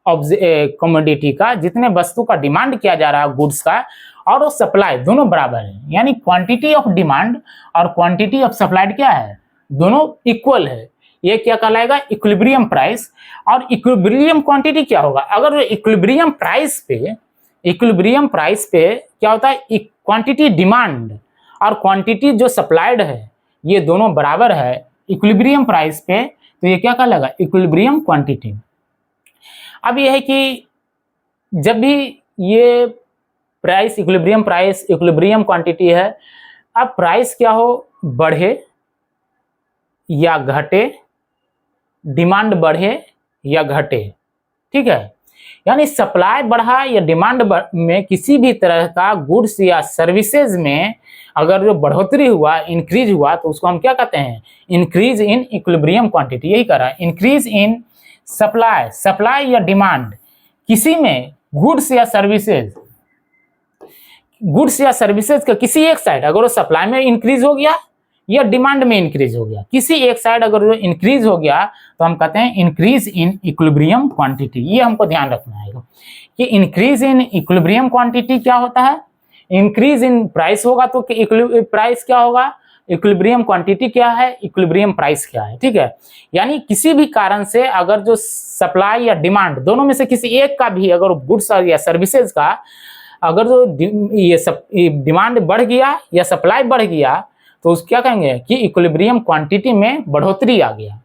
Speaker 1: कमोडिटी का, जितने वस्तु का डिमांड किया जा रहा है गुड्स का, और वो सप्लाई दोनों बराबर है, यानी क्वांटिटी ऑफ डिमांड और क्वांटिटी ऑफ सप्लाइड क्या है, दोनों इक्वल है, ये क्या कहलाएगा, इक्विलिब्रियम प्राइस। और इक्विलिब्रियम क्वांटिटी क्या होगा, अगर इक्विलिब्रियम प्राइस पे क्या होता है, क्वांटिटी डिमांड और क्वांटिटी जो सप्लाइड है ये दोनों बराबर है इक्विलिब्रियम प्राइस पे, तो ये क्या कहलाएगा, इक्विलिब्रियम क्वांटिटी। अब ये है कि जब भी ये प्राइस इक्विलिब्रियम क्वांटिटी है, अब प्राइस क्या हो, बढ़े या घटे, डिमांड बढ़े या घटे। ठीक है, यानी सप्लाई बढ़ा या डिमांड में किसी भी तरह का गुड्स या सर्विसेज में अगर जो बढ़ोतरी हुआ, इंक्रीज हुआ, तो उसको हम क्या कहते हैं, इंक्रीज इन इक्विलिब्रियम क्वांटिटी। यही कह रहा है, इंक्रीज इन सप्लाई या डिमांड किसी में गुड्स या सर्विसेज का किसी एक साइड अगर वो सप्लाई में इंक्रीज हो गया या डिमांड में इंक्रीज हो गया, किसी एक साइड अगर वो इंक्रीज हो गया तो हम कहते हैं इंक्रीज इन इक्विलिब्रियम क्वांटिटी। ये हमको ध्यान रखना है कि इंक्रीज इन इक्विलिब्रियम क्वांटिटी क्या होता है, इंक्रीज इन प्राइस होगा तो प्राइस क्या होगा, इक्विलिब्रियम क्वांटिटी क्या है, इक्विलिब्रियम प्राइस क्या है। ठीक है, यानी किसी भी कारण से अगर जो सप्लाई या डिमांड दोनों में से किसी एक का भी अगर गुड्स या सर्विसेज का अगर जो ये डिमांड बढ़ गया या सप्लाई बढ़ गया, तो उस क्या कहेंगे कि इक्विलिब्रियम क्वांटिटी में बढ़ोतरी आ गया।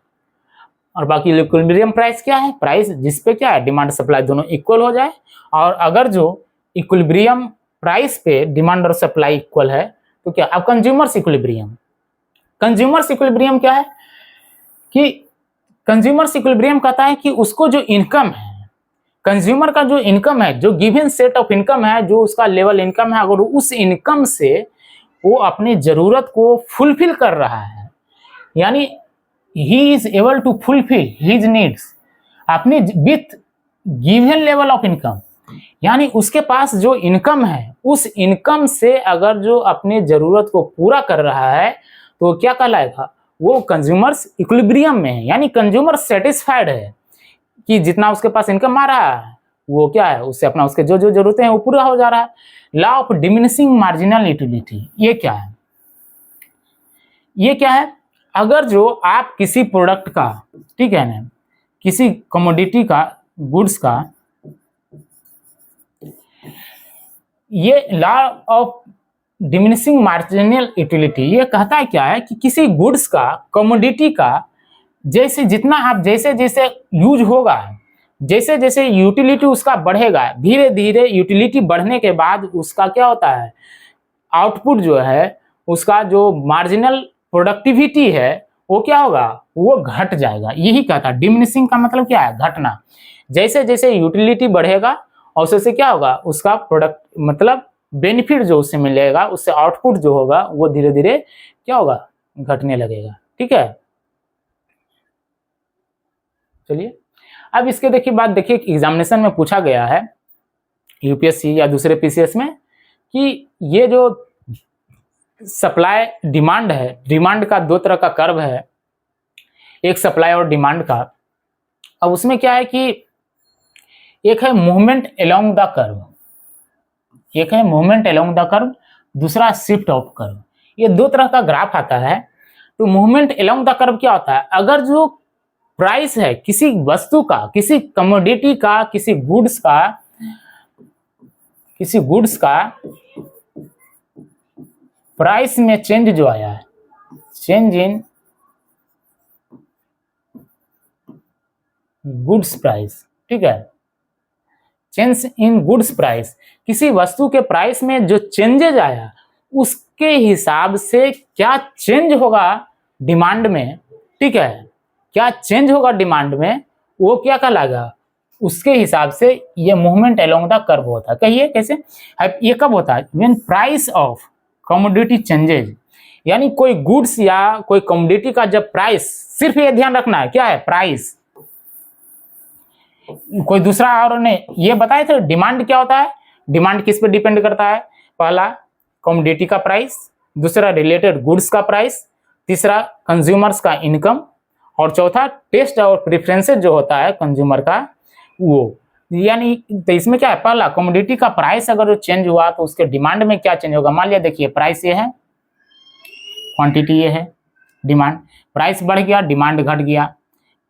Speaker 1: और बाकी इक्विलिब्रियम प्राइस क्या है, प्राइस जिसपे क्या है, डिमांड सप्लाई दोनों इक्वल हो जाए। और अगर जो इक्विलिब्रियम प्राइस पे डिमांड और सप्लाई इक्वल है तो क्या, अब कंज्यूमर्स इक्विलिब्रियम क्या है कि कंज्यूमर्स इक्विलिब्रियम कहता है कि उसको जो इनकम है, कंज्यूमर का जो इनकम है, जो गिवन सेट ऑफ इनकम है, जो उसका लेवल इनकम है, अगर उस इनकम से वो अपनी जरूरत को फुलफिल कर रहा है, यानी he is able to fulfil his needs अपनी with given level of income, यानी उसके पास जो इनकम है उस इनकम से अगर जो अपनी जरूरत को पूरा कर रहा है तो क्या कहलाएगा, वो कंज्यूमर्स इक्विलिब्रियम में है, यानी कंज्यूमर सेटिस्फाइड है कि जितना उसके पास इनकम आ रहा है वो क्या है, उससे अपना उसके जो जो जरूरतें हैं वो पूरा हो जा रहा है। Law of diminishing marginal utility, ये क्या है, ये क्या है, अगर जो आप किसी प्रोडक्ट का, ठीक है ना, किसी कमोडिटी का, गुड्स का, ये law of diminishing marginal utility ये कहता है क्या है कि किसी गुड्स का, कमोडिटी का जैसे जितना आप जैसे जैसे यूज होगा, जैसे जैसे यूटिलिटी उसका बढ़ेगा, धीरे धीरे यूटिलिटी बढ़ने के बाद उसका क्या होता है, आउटपुट जो है उसका जो मार्जिनल प्रोडक्टिविटी है वो क्या होगा, वो घट जाएगा। यही कहता है, डिमिनिशिंग का मतलब क्या है, घटना। जैसे जैसे यूटिलिटी बढ़ेगा और उससे क्या होगा, उसका प्रोडक्ट मतलब बेनिफिट जो उससे मिलेगा, उससे आउटपुट जो होगा वो धीरे धीरे क्या होगा, घटने लगेगा। ठीक है, चलिए अब इसके देखिए बात देखिए, एग्जामिनेशन में पूछा गया है यूपीएससी या दूसरे पीसीएस में कि ये जो सप्लाई डिमांड है, डिमांड का दो तरह का कर्व है, एक सप्लाई और डिमांड का। अब उसमें क्या है कि एक है मूवमेंट अलोंग द कर्व, एक है मूवमेंट अलोंग द कर्व, दूसरा शिफ्ट ऑफ कर्व। ये दो तरह का ग्राफ आता है। तो मूवमेंट अलोंग द कर्व क्या होता है, अगर जो प्राइस है किसी वस्तु का, किसी कमोडिटी का, किसी गुड्स का प्राइस में चेंज जो आया है, चेंज इन गुड्स प्राइस, ठीक है, चेंज इन गुड्स प्राइस, किसी वस्तु के प्राइस में जो चेंजेज आया उसके हिसाब से क्या चेंज होगा डिमांड में, ठीक है, क्या चेंज होगा डिमांड में, वो क्या कहलाएगा, उसके हिसाब से ये मूवमेंट अलोंग द कर्व होता है। कहिए कैसे, ये कब होता है, when price of commodity changes, यानी कोई गुड्स या कोई कमोडिटी का जब प्राइस, सिर्फ ये ध्यान रखना है क्या है प्राइस, कोई दूसरा और ने ये बताए थे डिमांड क्या होता है, डिमांड किस पे डिपेंड करता है, पहला कमोडिटी का प्राइस, दूसरा रिलेटेड गुड्स का प्राइस, तीसरा कंज्यूमर्स का इनकम, और चौथा टेस्ट और प्रेफरेंसेस जो होता है कंज्यूमर का वो। यानी तो इसमें क्या है, पहला कमोडिटी का प्राइस अगर चेंज हुआ तो उसके डिमांड में क्या चेंज होगा। मान लिया देखिए प्राइस ये है, क्वांटिटी ये है, डिमांड, प्राइस बढ़ गया डिमांड घट गया,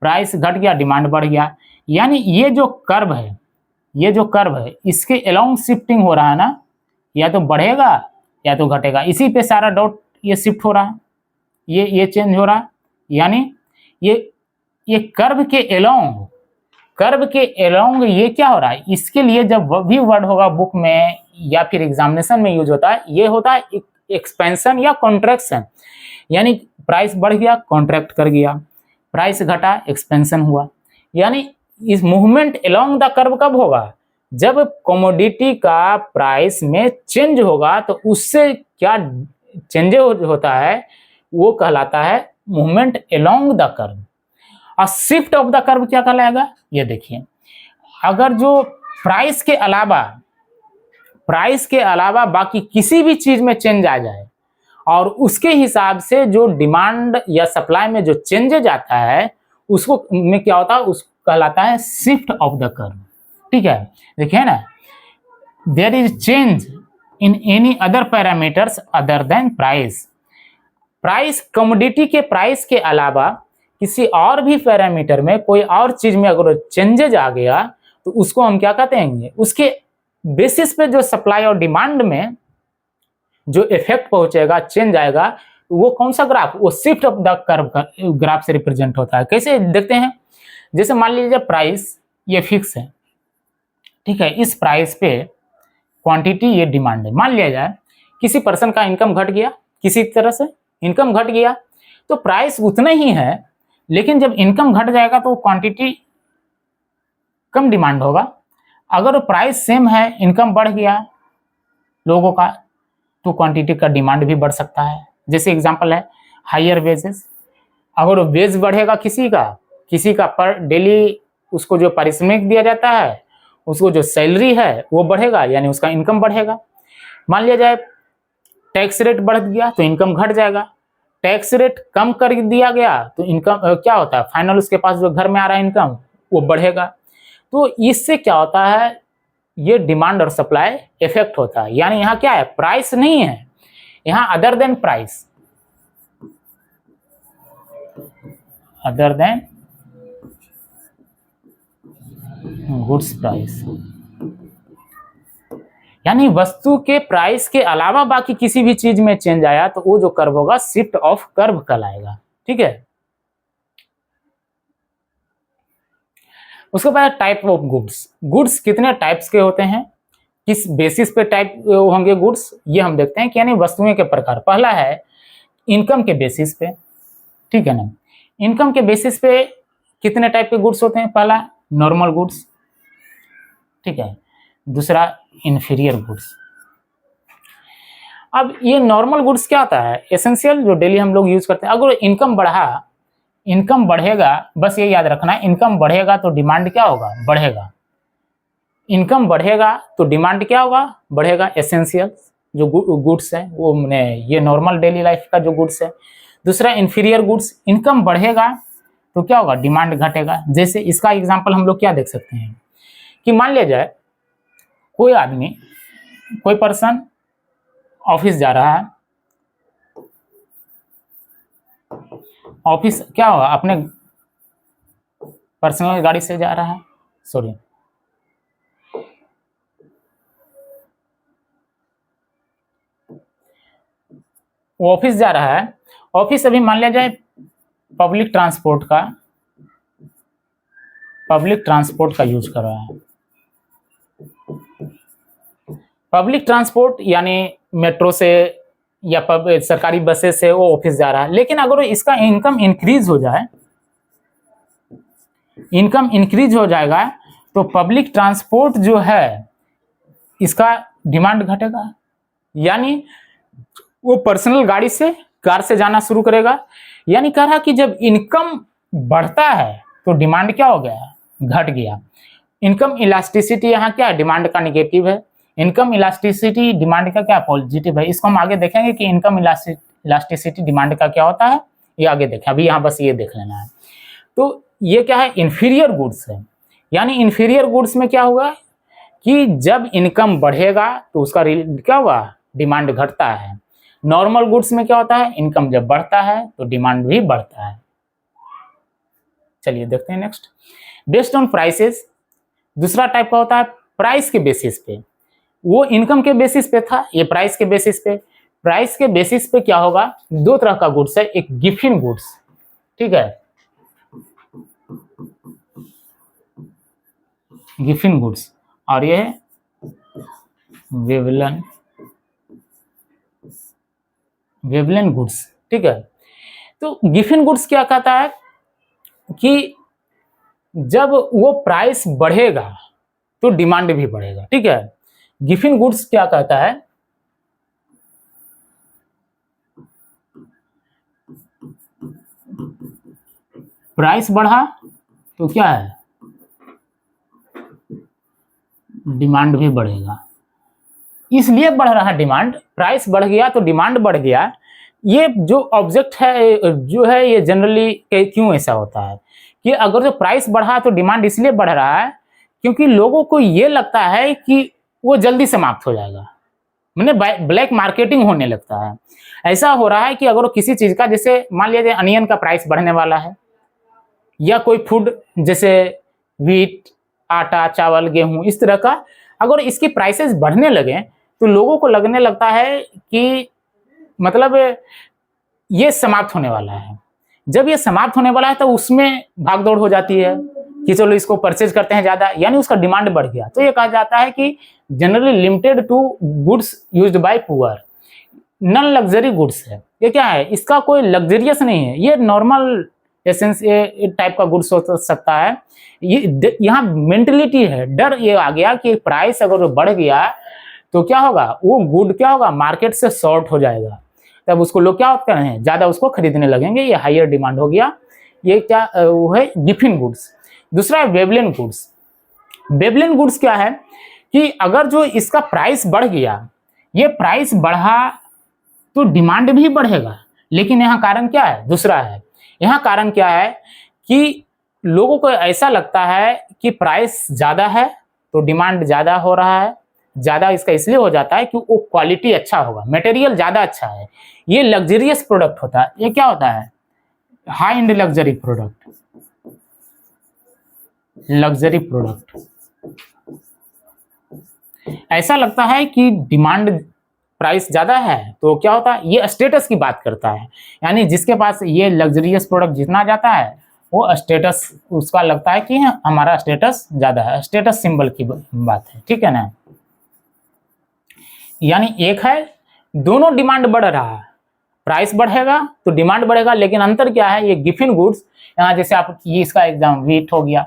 Speaker 1: प्राइस घट गया डिमांड बढ़ गया। यानी ये जो कर्व है, ये जो कर्व है इसके अलोंग शिफ्टिंग हो रहा है ना, या तो बढ़ेगा या तो घटेगा, इसी पे सारा डॉट ये शिफ्ट हो रहा है, ये चेंज हो रहा है। यानी ये कर्व के अलोंग, कर्व के अलोंग ये क्या हो रहा है, इसके लिए जब भी वर्ड होगा बुक में या फिर एग्जामिनेशन में यूज होता है, ये होता है एक्सपेंशन या कॉन्ट्रैक्शन। यानी प्राइस बढ़ गया कॉन्ट्रैक्ट कर गया, प्राइस घटा एक्सपेंशन हुआ। यानी इस मूवमेंट अलोंग द कर्व कब होगा, जब कमोडिटी का प्राइस में चेंज होगा तो उससे क्या चेंज होता है वो कहलाता है मूवमेंट अलोंग द कर्व। और शिफ्ट ऑफ द कर्व क्या कहलाएगा, ये देखिए, अगर जो प्राइस के अलावा बाकी किसी भी चीज में चेंज आ जाए और उसके हिसाब से जो डिमांड या सप्लाई में जो चेंजेज आता है उसको में क्या होता है, उसको कहलाता है शिफ्ट ऑफ द कर्व। ठीक है, देखिए ना, there is change in any other parameters other than price. Price commodity के प्राइस के अलावा किसी और भी पैरामीटर में कोई और चीज में अगर चेंजेज आ गया तो उसको हम क्या कहते हैं, उसके बेसिस पे जो सप्लाई और डिमांड में जो इफेक्ट पहुंचेगा, चेंज आएगा, तो वो कौन सा ग्राफ, वो शिफ्ट ऑफ द कर्व का ग्राफ से रिप्रेजेंट होता है। कैसे देखते हैं, जैसे मान लीजिए प्राइस ये फिक्स है, ठीक है, इस प्राइस पे क्वांटिटी ये डिमांड है। मान लिया जाए किसी पर्सन का इनकम घट गया, किसी तरह से इनकम घट गया तो प्राइस उतना ही है, लेकिन जब इनकम घट जाएगा तो क्वांटिटी कम डिमांड होगा। अगर प्राइस सेम है, इनकम बढ़ गया लोगों का, तो क्वांटिटी का डिमांड भी बढ़ सकता है। जैसे एग्जांपल है हायर वेजेस, अगर वेज बढ़ेगा किसी का पर डेली उसको जो पारिश्रमिक दिया जाता है, उसको जो सैलरी है वो बढ़ेगा, यानी उसका इनकम बढ़ेगा। मान लिया जाए टैक्स रेट बढ़ गया तो इनकम घट जाएगा, टैक्स रेट कम कर दिया गया तो इनकम क्या होता है, फाइनल उसके पास जो घर में आ रहा है इनकम वो बढ़ेगा। तो इससे क्या होता है, ये डिमांड और सप्लाई इफेक्ट होता है। यानी यहाँ क्या है, प्राइस नहीं है, यहाँ other than price, other than goods price, यानी वस्तु के प्राइस के अलावा बाकी किसी भी चीज में चेंज आया तो वो जो कर्व होगा शिफ्ट ऑफ कर्व कहलाएगा। ठीक है, उसके बाद टाइप ऑफ गुड्स। गुड्स कितने टाइप्स के होते हैं, किस बेसिस पे टाइप होंगे गुड्स, ये हम देखते हैं कि यानी वस्तुएं के प्रकार। पहला है इनकम के बेसिस पे, ठीक है ना, इनकम के बेसिस पे कितने टाइप के गुड्स होते हैं, पहला नॉर्मल गुड्स, ठीक है, दूसरा इंफीरियर गुड्स। अब ये नॉर्मल गुड्स क्या होता है, एसेंशियल जो डेली हम लोग यूज करते हैं। अगर इनकम बढ़ेगा, बस ये याद रखना है, इनकम बढ़ेगा तो डिमांड क्या होगा, बढ़ेगा। इनकम बढ़ेगा तो डिमांड क्या होगा, बढ़ेगा। एसेंशियल जो गुड्स है वो ये नॉर्मल डेली लाइफ का जो गुड्स है। दूसरा इंफीरियर गुड्स, इनकम बढ़ेगा तो क्या होगा, डिमांड घटेगा। जैसे इसका एग्जांपल हम लोग क्या देख सकते हैं कि मान लिया जाए कोई आदमी, कोई पर्सन ऑफिस जा रहा है, ऑफिस क्या होगा, अपने पर्सनल गाड़ी से जा रहा है, सॉरी, वो ऑफिस जा रहा है, ऑफिस अभी मान लिया जाए पब्लिक ट्रांसपोर्ट का यूज कर रहा है। पब्लिक ट्रांसपोर्ट यानी मेट्रो से या सरकारी बसेस से वो ऑफिस जा रहा है, लेकिन अगर इसका इनकम इंक्रीज हो जाए, इनकम इंक्रीज हो जाएगा तो पब्लिक ट्रांसपोर्ट जो है इसका डिमांड घटेगा, यानी वो पर्सनल गाड़ी से, कार से जाना शुरू करेगा। यानी कह रहा कि जब इनकम बढ़ता है तो डिमांड क्या हो गया, घट गया। इनकम इलास्टिसिटी यहाँ क्या है, डिमांड का निगेटिव है। इनकम इलास्टिसिटी डिमांड का क्या पॉजिटिव है। इसको हम आगे देखेंगे कि इनकम इलास्टिसिटी डिमांड का क्या होता है, ये आगे देखें। अभी यहाँ बस ये देख लेना है। तो ये क्या है, इंफीरियर गुड्स है। यानी इंफीरियर गुड्स में क्या होगा कि जब इनकम बढ़ेगा तो उसका क्या होगा, डिमांड घटता है। नॉर्मल गुड्स में क्या होता है, इनकम जब बढ़ता है तो डिमांड भी बढ़ता है। चलिए देखते हैं नेक्स्ट। बेस्ड ऑन प्राइसेस, दूसरा टाइप का होता है प्राइस के बेसिस पे। वो इनकम के बेसिस पे था, ये प्राइस के बेसिस पे। प्राइस के बेसिस पे क्या होगा, दो तरह का गुड्स है, एक गिफिन गुड्स, ठीक है, गिफिन गुड्स, और ये है वेवलन गुड्स, ठीक है। तो गिफिन गुड्स क्या कहता है कि जब वो प्राइस बढ़ेगा तो डिमांड भी बढ़ेगा, ठीक है। गिफिन गुड्स क्या कहता है, प्राइस बढ़ा तो क्या है, डिमांड भी बढ़ेगा। इसलिए बढ़ रहा है डिमांड, प्राइस बढ़ गया तो डिमांड बढ़ गया। ये जो ऑब्जेक्ट है जो है, ये जनरली क्यों ऐसा होता है कि अगर जो प्राइस बढ़ा तो डिमांड इसलिए बढ़ रहा है क्योंकि लोगों को ये लगता है कि वो जल्दी समाप्त हो जाएगा, मैंने ब्लैक मार्केटिंग होने लगता है। ऐसा हो रहा है कि अगर किसी चीज का, जैसे मान लीजिए अनियन का प्राइस बढ़ने वाला है, या कोई फूड जैसे व्हीट, आटा, चावल, गेहूं, इस तरह का अगर इसकी प्राइसेस बढ़ने लगे तो लोगों को लगने लगता है कि मतलब ये समाप्त होने वाला है। जब ये समाप्त होने वाला है तो उसमें भागदौड़ हो जाती है कि चलो इसको परचेज करते हैं ज्यादा, यानी उसका डिमांड बढ़ गया। तो ये कहा जाता है कि generally limited to goods used by poor, non luxury goods है। ये क्या है, इसका कोई लग्जरियस नहीं है, ये नॉर्मल एसेंस ये टाइप का गुड्स हो सकता है। ये यहाँ मेंटलिटी है, डर ये आ गया कि प्राइस अगर बढ़ गया तो क्या होगा, वो गुड क्या होगा, मार्केट से शॉर्ट हो जाएगा, तब उसको लोग क्या कर रहे हैं, ज्यादा उसको खरीदने लगेंगे, ये हायर डिमांड हो गया। ये क्या वो है, गिफिन गुड्स। दूसरा है वेवलेन गुड्स। वेवलेन गुड्स क्या है कि अगर जो इसका प्राइस बढ़ गया, ये प्राइस बढ़ा तो डिमांड भी बढ़ेगा, लेकिन यहाँ कारण क्या है, दूसरा है। यहाँ कारण क्या है कि लोगों को ऐसा लगता है कि प्राइस ज्यादा है तो डिमांड ज्यादा हो रहा है। ज्यादा इसका इसलिए हो जाता है कि वो क्वालिटी अच्छा होगा, मटेरियल ज्यादा अच्छा है, ये लग्जरियस प्रोडक्ट होता है। ये क्या होता है, high and luxury product, luxury product. ऐसा लगता है कि डिमांड प्राइस ज्यादा है तो क्या होता है, ये स्टेटस की बात करता है, यानी जिसके पास ये लग्जरियस प्रोडक्ट जितना जाता है वो स्टेटस, उसका लगता है कि हमारा स्टेटस ज्यादा है, स्टेटस सिंबल की बात है, ठीक है ना। यानी एक है दोनों डिमांड बढ़ रहा है, प्राइस बढ़ेगा तो डिमांड बढ़ेगा, लेकिन अंतर क्या है, ये गिफिन गुड्स, यहाँ जैसे आप ये इसका एग्जाम व्हीट हो गया,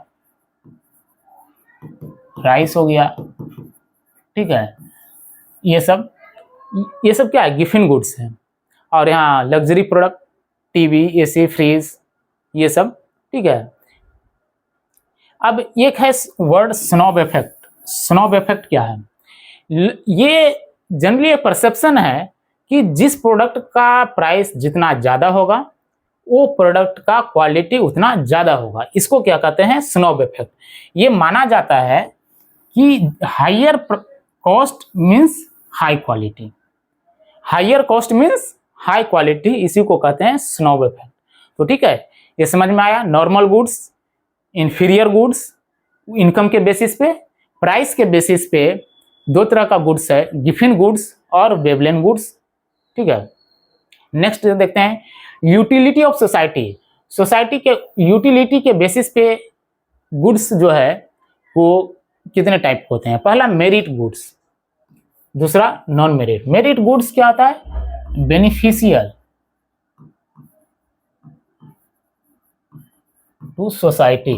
Speaker 1: राइस हो गया, ठीक है, ये सब क्या है, गिफिन गुड्स है। और यहाँ luxury product, TV, AC, fridge, ये सब, ठीक है। अब एक है word snob effect. Snob effect क्या है, ये जनरली परसेप्शन है कि जिस प्रोडक्ट का प्राइस जितना ज्यादा होगा वो प्रोडक्ट का क्वालिटी उतना ज्यादा होगा, इसको क्या कहते हैं, स्नोब इफेक्ट। ये माना जाता है कि higher cost means high quality, higher cost means high quality, इसी को कहते हैं स्नोब इफेक्ट। तो ठीक है, ये समझ में आया। Normal goods, inferior goods, income के बेसिस पे, प्राइस के बेसिस पे दो तरह का गुड्स है, गिफिन गुड्स और वेवलेन गुड्स, ठीक है। नेक्स्ट देखते हैं यूटिलिटी ऑफ सोसाइटी। सोसाइटी के यूटिलिटी के बेसिस पे गुड्स जो है वो कितने टाइप होते हैं। पहला मेरिट गुड्स, दूसरा नॉन मेरिट। मेरिट गुड्स क्या होता है, बेनिफिशियल टू सोसाइटी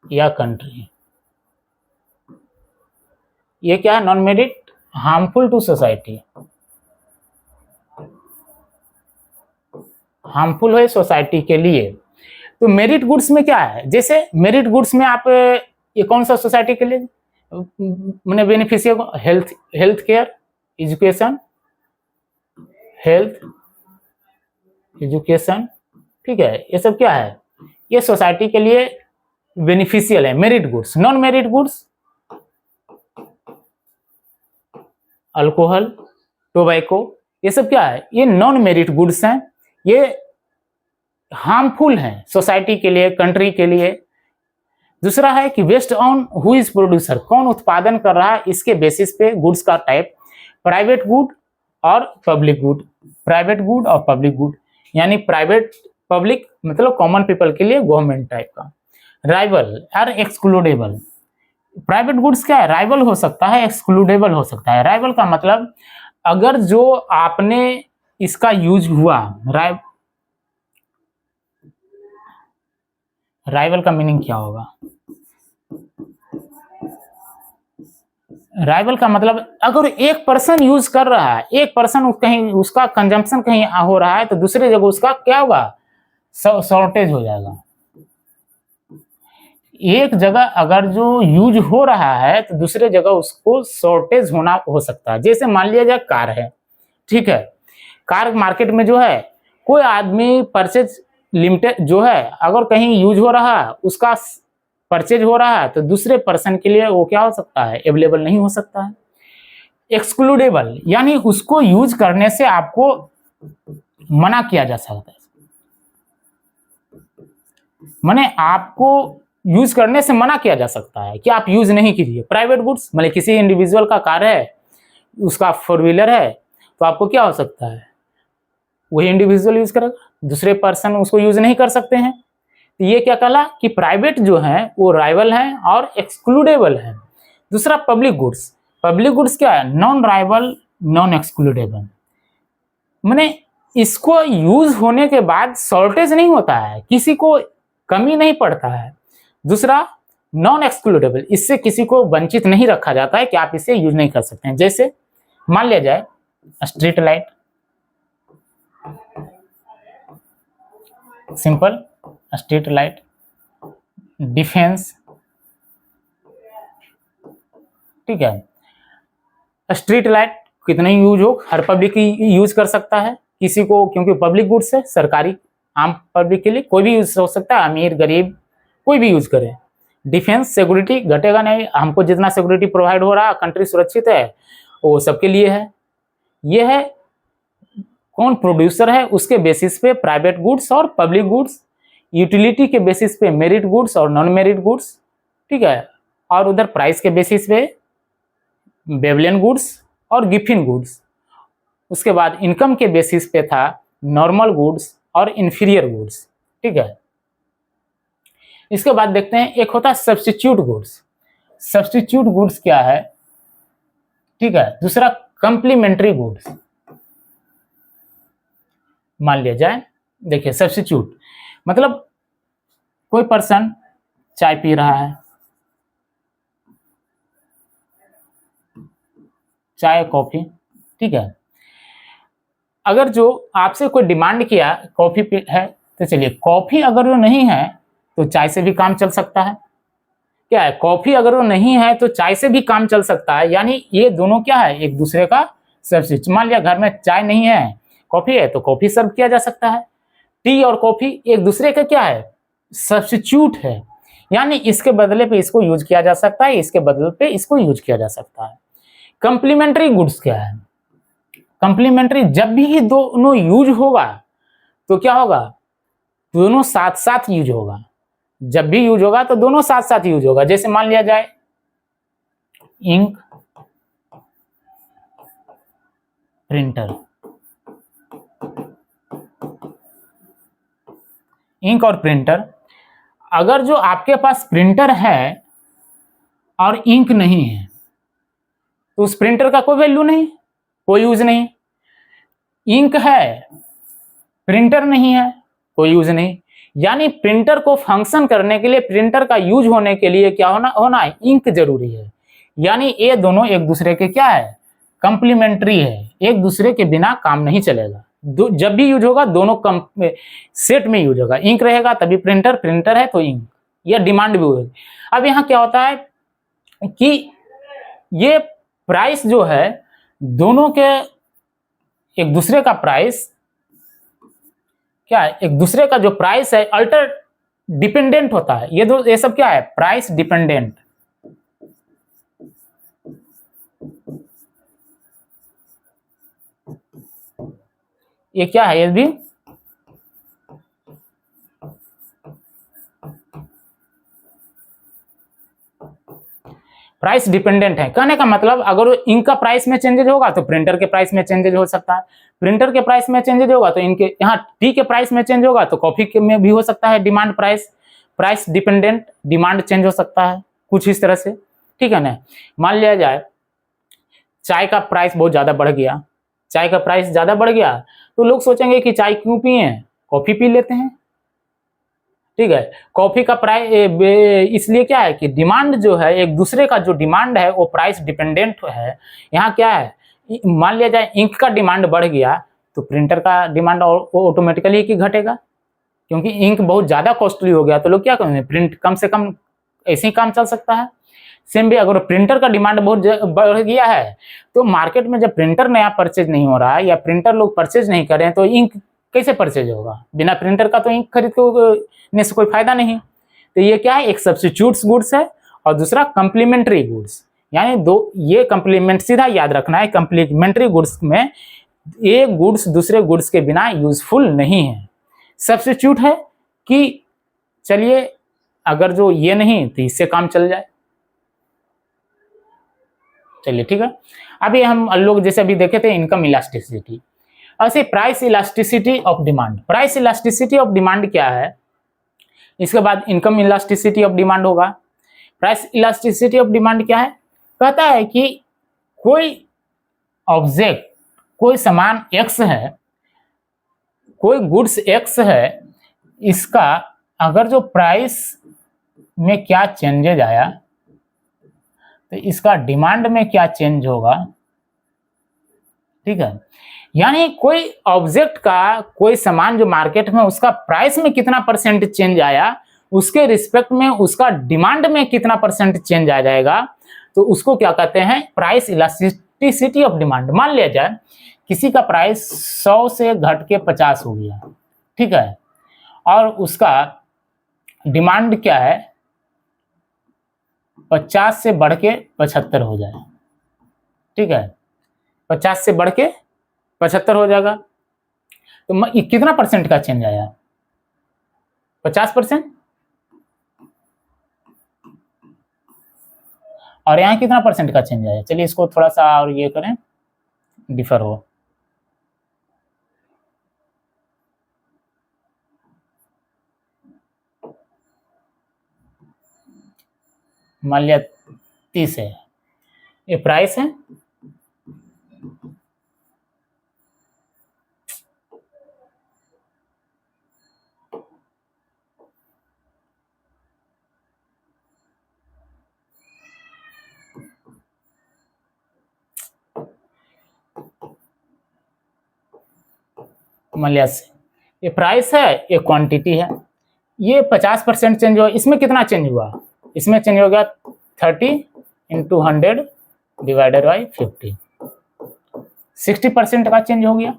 Speaker 1: या कंट्री। ये क्या है? Non merit harmful to society, harmful है सोसाइटी के लिए। तो मेरिट गुड्स में क्या है? जैसे मेरिट गुड्स में आप ये कौन सा सोसाइटी के लिए मैंने beneficial, health care, education, health education, ठीक है, ये सब क्या है? ये सोसाइटी के लिए बेनिफिशियल है, merit goods. Non merit goods alcohol, tobacco, ये सब क्या है? ये नॉन मेरिट गुड्स हैं, ये हार्मफुल हैं सोसाइटी के लिए, कंट्री के लिए। दूसरा है कि based on who is producer, कौन उत्पादन कर रहा है, इसके बेसिस पे गुड्स का टाइप, प्राइवेट गुड और पब्लिक गुड। प्राइवेट गुड और पब्लिक गुड, यानी प्राइवेट, पब्लिक मतलब कॉमन पीपल के लिए गवर्नमेंट टाइप का। राइवल और एक्सक्लूडेबल। प्राइवेट गुड्स क्या है? राइवल हो सकता है, एक्सक्लूडेबल हो सकता है। राइवल का मतलब अगर जो आपने इसका यूज हुआ, राइवल का मीनिंग क्या होगा? राइवल का मतलब अगर एक पर्सन यूज कर रहा है, एक पर्सन कहीं उसका कंजम्पशन कहीं हो रहा है, तो दूसरी जगह उसका क्या होगा? शॉर्टेज हो जाएगा। एक जगह अगर जो यूज हो रहा है तो दूसरे जगह उसको शॉर्टेज होना हो सकता है। जैसे मान लिया जाए कार है, ठीक है, कार मार्केट में जो है, कोई आदमी परचेज लिमिटेड जो है, अगर कहीं यूज हो रहा है, उसका परचेज हो रहा है, तो दूसरे पर्सन के लिए वो क्या हो सकता है? अवेलेबल नहीं हो सकता है। एक्सक्लूडेबल यानी उसको यूज करने से आपको मना किया जा सकता है, माने आपको यूज करने से मना किया जा सकता है कि आप यूज नहीं कीजिए। प्राइवेट गुड्स मतलब किसी इंडिविजुअल का कार है, उसका फोर व्हीलर है, तो आपको क्या हो सकता है? वही इंडिविजुअल यूज करेगा, दूसरे पर्सन उसको यूज नहीं कर सकते हैं। तो ये क्या कहला कि प्राइवेट जो है वो राइवल है और एक्सक्लूडेबल है। दूसरा पब्लिक गुड्स। पब्लिक गुड्स क्या है? नॉन राइवल, नॉन एक्सक्लूडेबल, माने इसको यूज होने के बाद शॉर्टेज नहीं होता है, किसी को कमी नहीं पड़ता है। दूसरा नॉन एक्सक्लूडेबल, इससे किसी को वंचित नहीं रखा जाता है कि आप इसे यूज नहीं कर सकते हैं। जैसे मान लिया जाए street light, simple street light, defence, ठीक है। स्ट्रीट लाइट कितना ही यूज हो, हर पब्लिक ही यूज कर सकता है, किसी को, क्योंकि पब्लिक गुड्स है, सरकारी आम पब्लिक के लिए कोई भी यूज हो सकता है, अमीर गरीब कोई भी यूज करे। डिफेंस, सिक्योरिटी घटेगा नहीं, हमको जितना सिक्योरिटी प्रोवाइड हो रहा है, कंट्री सुरक्षित है, वो सबके लिए है। ये है कौन प्रोड्यूसर है उसके बेसिस पे प्राइवेट गुड्स और पब्लिक गुड्स, यूटिलिटी के बेसिस पे मेरिट गुड्स और नॉन मेरिट गुड्स, ठीक है। और उधर प्राइस के बेसिस पे बेवलियन गुड्स और गिफिन गुड्स। उसके बाद इनकम के बेसिस पे था नॉर्मल गुड्स और इंफीरियर गुड्स, ठीक है। इसके बाद देखते हैं एक होता है सब्स्टिट्यूट गुड्स। सब्स्टिट्यूट गुड्स क्या है? ठीक है। दूसरा कंप्लीमेंट्री गुड्स। मान लिया जाए, देखिए सब्स्टिट्यूट मतलब कोई पर्सन चाय पी रहा है, चाय कॉफी, ठीक है। अगर जो आपसे कोई डिमांड किया कॉफी है, तो चलिए कॉफी अगर वो नहीं है तो चाय से भी काम चल सकता है। क्या है? कॉफी अगर वो नहीं है तो चाय से भी काम चल सकता है, यानी ये दोनों क्या है? एक दूसरे का सब्स्टिट्यूट। मान लिया घर में चाय नहीं है, कॉफी है, तो कॉफी सर्व किया जा सकता है। टी और कॉफी एक दूसरे का क्या है? सब्स्टिट्यूट है, यानी इसके बदले पे इसको यूज किया जा सकता है, इसके बदले पे इसको यूज किया जा सकता है। कंप्लीमेंट्री गुड्स क्या है? कंप्लीमेंट्री जब भी दोनों यूज होगा तो क्या होगा? दोनों साथ साथ यूज होगा। जब भी यूज होगा तो दोनों साथ साथ यूज होगा। जैसे मान लिया जाए इंक, प्रिंटर, इंक और प्रिंटर। अगर जो आपके पास प्रिंटर है और इंक नहीं है तो उस प्रिंटर का कोई वैल्यू नहीं, कोई यूज नहीं। इंक है, प्रिंटर नहीं है, कोई यूज नहीं। यानी प्रिंटर को फंक्शन करने के लिए, प्रिंटर का यूज होने के लिए क्या होना है, इंक जरूरी है। यानी ये दोनों एक दूसरे के क्या है, कंप्लीमेंट्री है, एक दूसरे के बिना काम नहीं चलेगा। जब भी यूज होगा दोनों सेट में यूज होगा। इंक रहेगा तभी प्रिंटर, प्रिंटर है तो इंक, यह डिमांड भी होगी। अब यहाँ क्या होता है कि ये प्राइस जो है दोनों के, एक दूसरे का प्राइस क्या है, एक दूसरे का जो प्राइस है अल्टर डिपेंडेंट होता है। ये सब क्या है, प्राइस डिपेंडेंट। ये क्या है, ये भी प्राइस डिपेंडेंट है। कहने का मतलब अगर इंक का प्राइस में चेंजेज होगा तो प्रिंटर के प्राइस में चेंजेज हो सकता है, प्रिंटर के प्राइस में चेंजेज होगा तो इनके यहाँ टी के प्राइस में चेंज होगा तो कॉफी में भी हो सकता है demand price dependent, demand change हो सकता है कुछ इस तरह से, ठीक है ना। मान लिया जाए चाय का प्राइस बहुत ज्यादा बढ़ गया, चाय का प्राइस ज्यादा बढ़ गया तो लोग सोचेंगे कि चाय क्यों पिए, कॉफी पी लेते हैं, ठीक है। कॉफी का प्राइस इसलिए क्या है कि डिमांड जो है, एक दूसरे का जो डिमांड है वो प्राइस डिपेंडेंट है। यहाँ क्या है, मान लिया जाए इंक का डिमांड बढ़ गया तो प्रिंटर का डिमांड ऑटोमेटिकली ही घटेगा, क्योंकि इंक बहुत ज्यादा कॉस्टली हो गया तो लोग क्या करेंगे, प्रिंट कम से कम ऐसे ही काम चल सकता है। सेम भी अगर प्रिंटर का डिमांड बहुत बढ़ गया है तो मार्केट में जब प्रिंटर नया परचेज नहीं हो रहा है या प्रिंटर लोग परचेज नहीं कर रहे हैं तो इंक कैसे परचेज होगा, बिना प्रिंटर का तो इंक खरीदने से कोई फायदा नहीं। तो ये क्या है, एक सब्स्टिट्यूट्स गुड्स है और दूसरा कंप्लीमेंट्री गुड्स। यानी दो, ये कंप्लीमेंट सीधा याद रखना है, कंप्लीमेंट्री गुड्स में एक गुड्स दूसरे गुड्स के बिना यूजफुल नहीं है। सब्स्टिट्यूट है कि चलिए अगर जो ये नहीं तो इससे काम चल जाए, चलिए ठीक है। अभी हम लोग जैसे अभी देखे थे इनकम इलास्टिसिटी, ऐसे price elasticity of demand. Price elasticity of demand क्या है, इसके बाद इनकम इलास्टिसिटी ऑफ डिमांड होगा। प्राइस इलास्टिसिटी ऑफ डिमांड क्या है, कहता है कि कोई ऑब्जेक्ट, कोई सामान एक्स है, कोई गुड्स एक्स है, इसका अगर जो प्राइस में क्या चेंजेज आया तो इसका डिमांड में क्या चेंज होगा, ठीक है। यानी कोई ऑब्जेक्ट का, कोई सामान जो मार्केट में उसका प्राइस में कितना परसेंट चेंज आया, उसके रिस्पेक्ट में उसका डिमांड में कितना परसेंट चेंज आ जाएगा, तो उसको क्या कहते हैं, प्राइस इलास्टिसिटी ऑफ डिमांड। मान लिया जाए किसी का प्राइस 100 से घट के 50 हो गया, ठीक है, और उसका डिमांड क्या है 50 से बढ़ के 75 हो जाए, ठीक है, 50 से बढ़ के 75 हो जाएगा तो कितना परसेंट का चेंज आया, 50%। और यहाँ कितना परसेंट का चेंज आया, चलिए इसको थोड़ा सा और ये करें, डिफर हो, मान लिया 30 है, ये प्राइस है, मान लिया ये प्राइस है, ये क्वांटिटी है, ये 50% चेंज हुआ, इसमें कितना चेंज हुआ, इसमें चेंज हो गया 30 × 100 डिवाइडेड बाई 50, 60% का चेंज हो गया,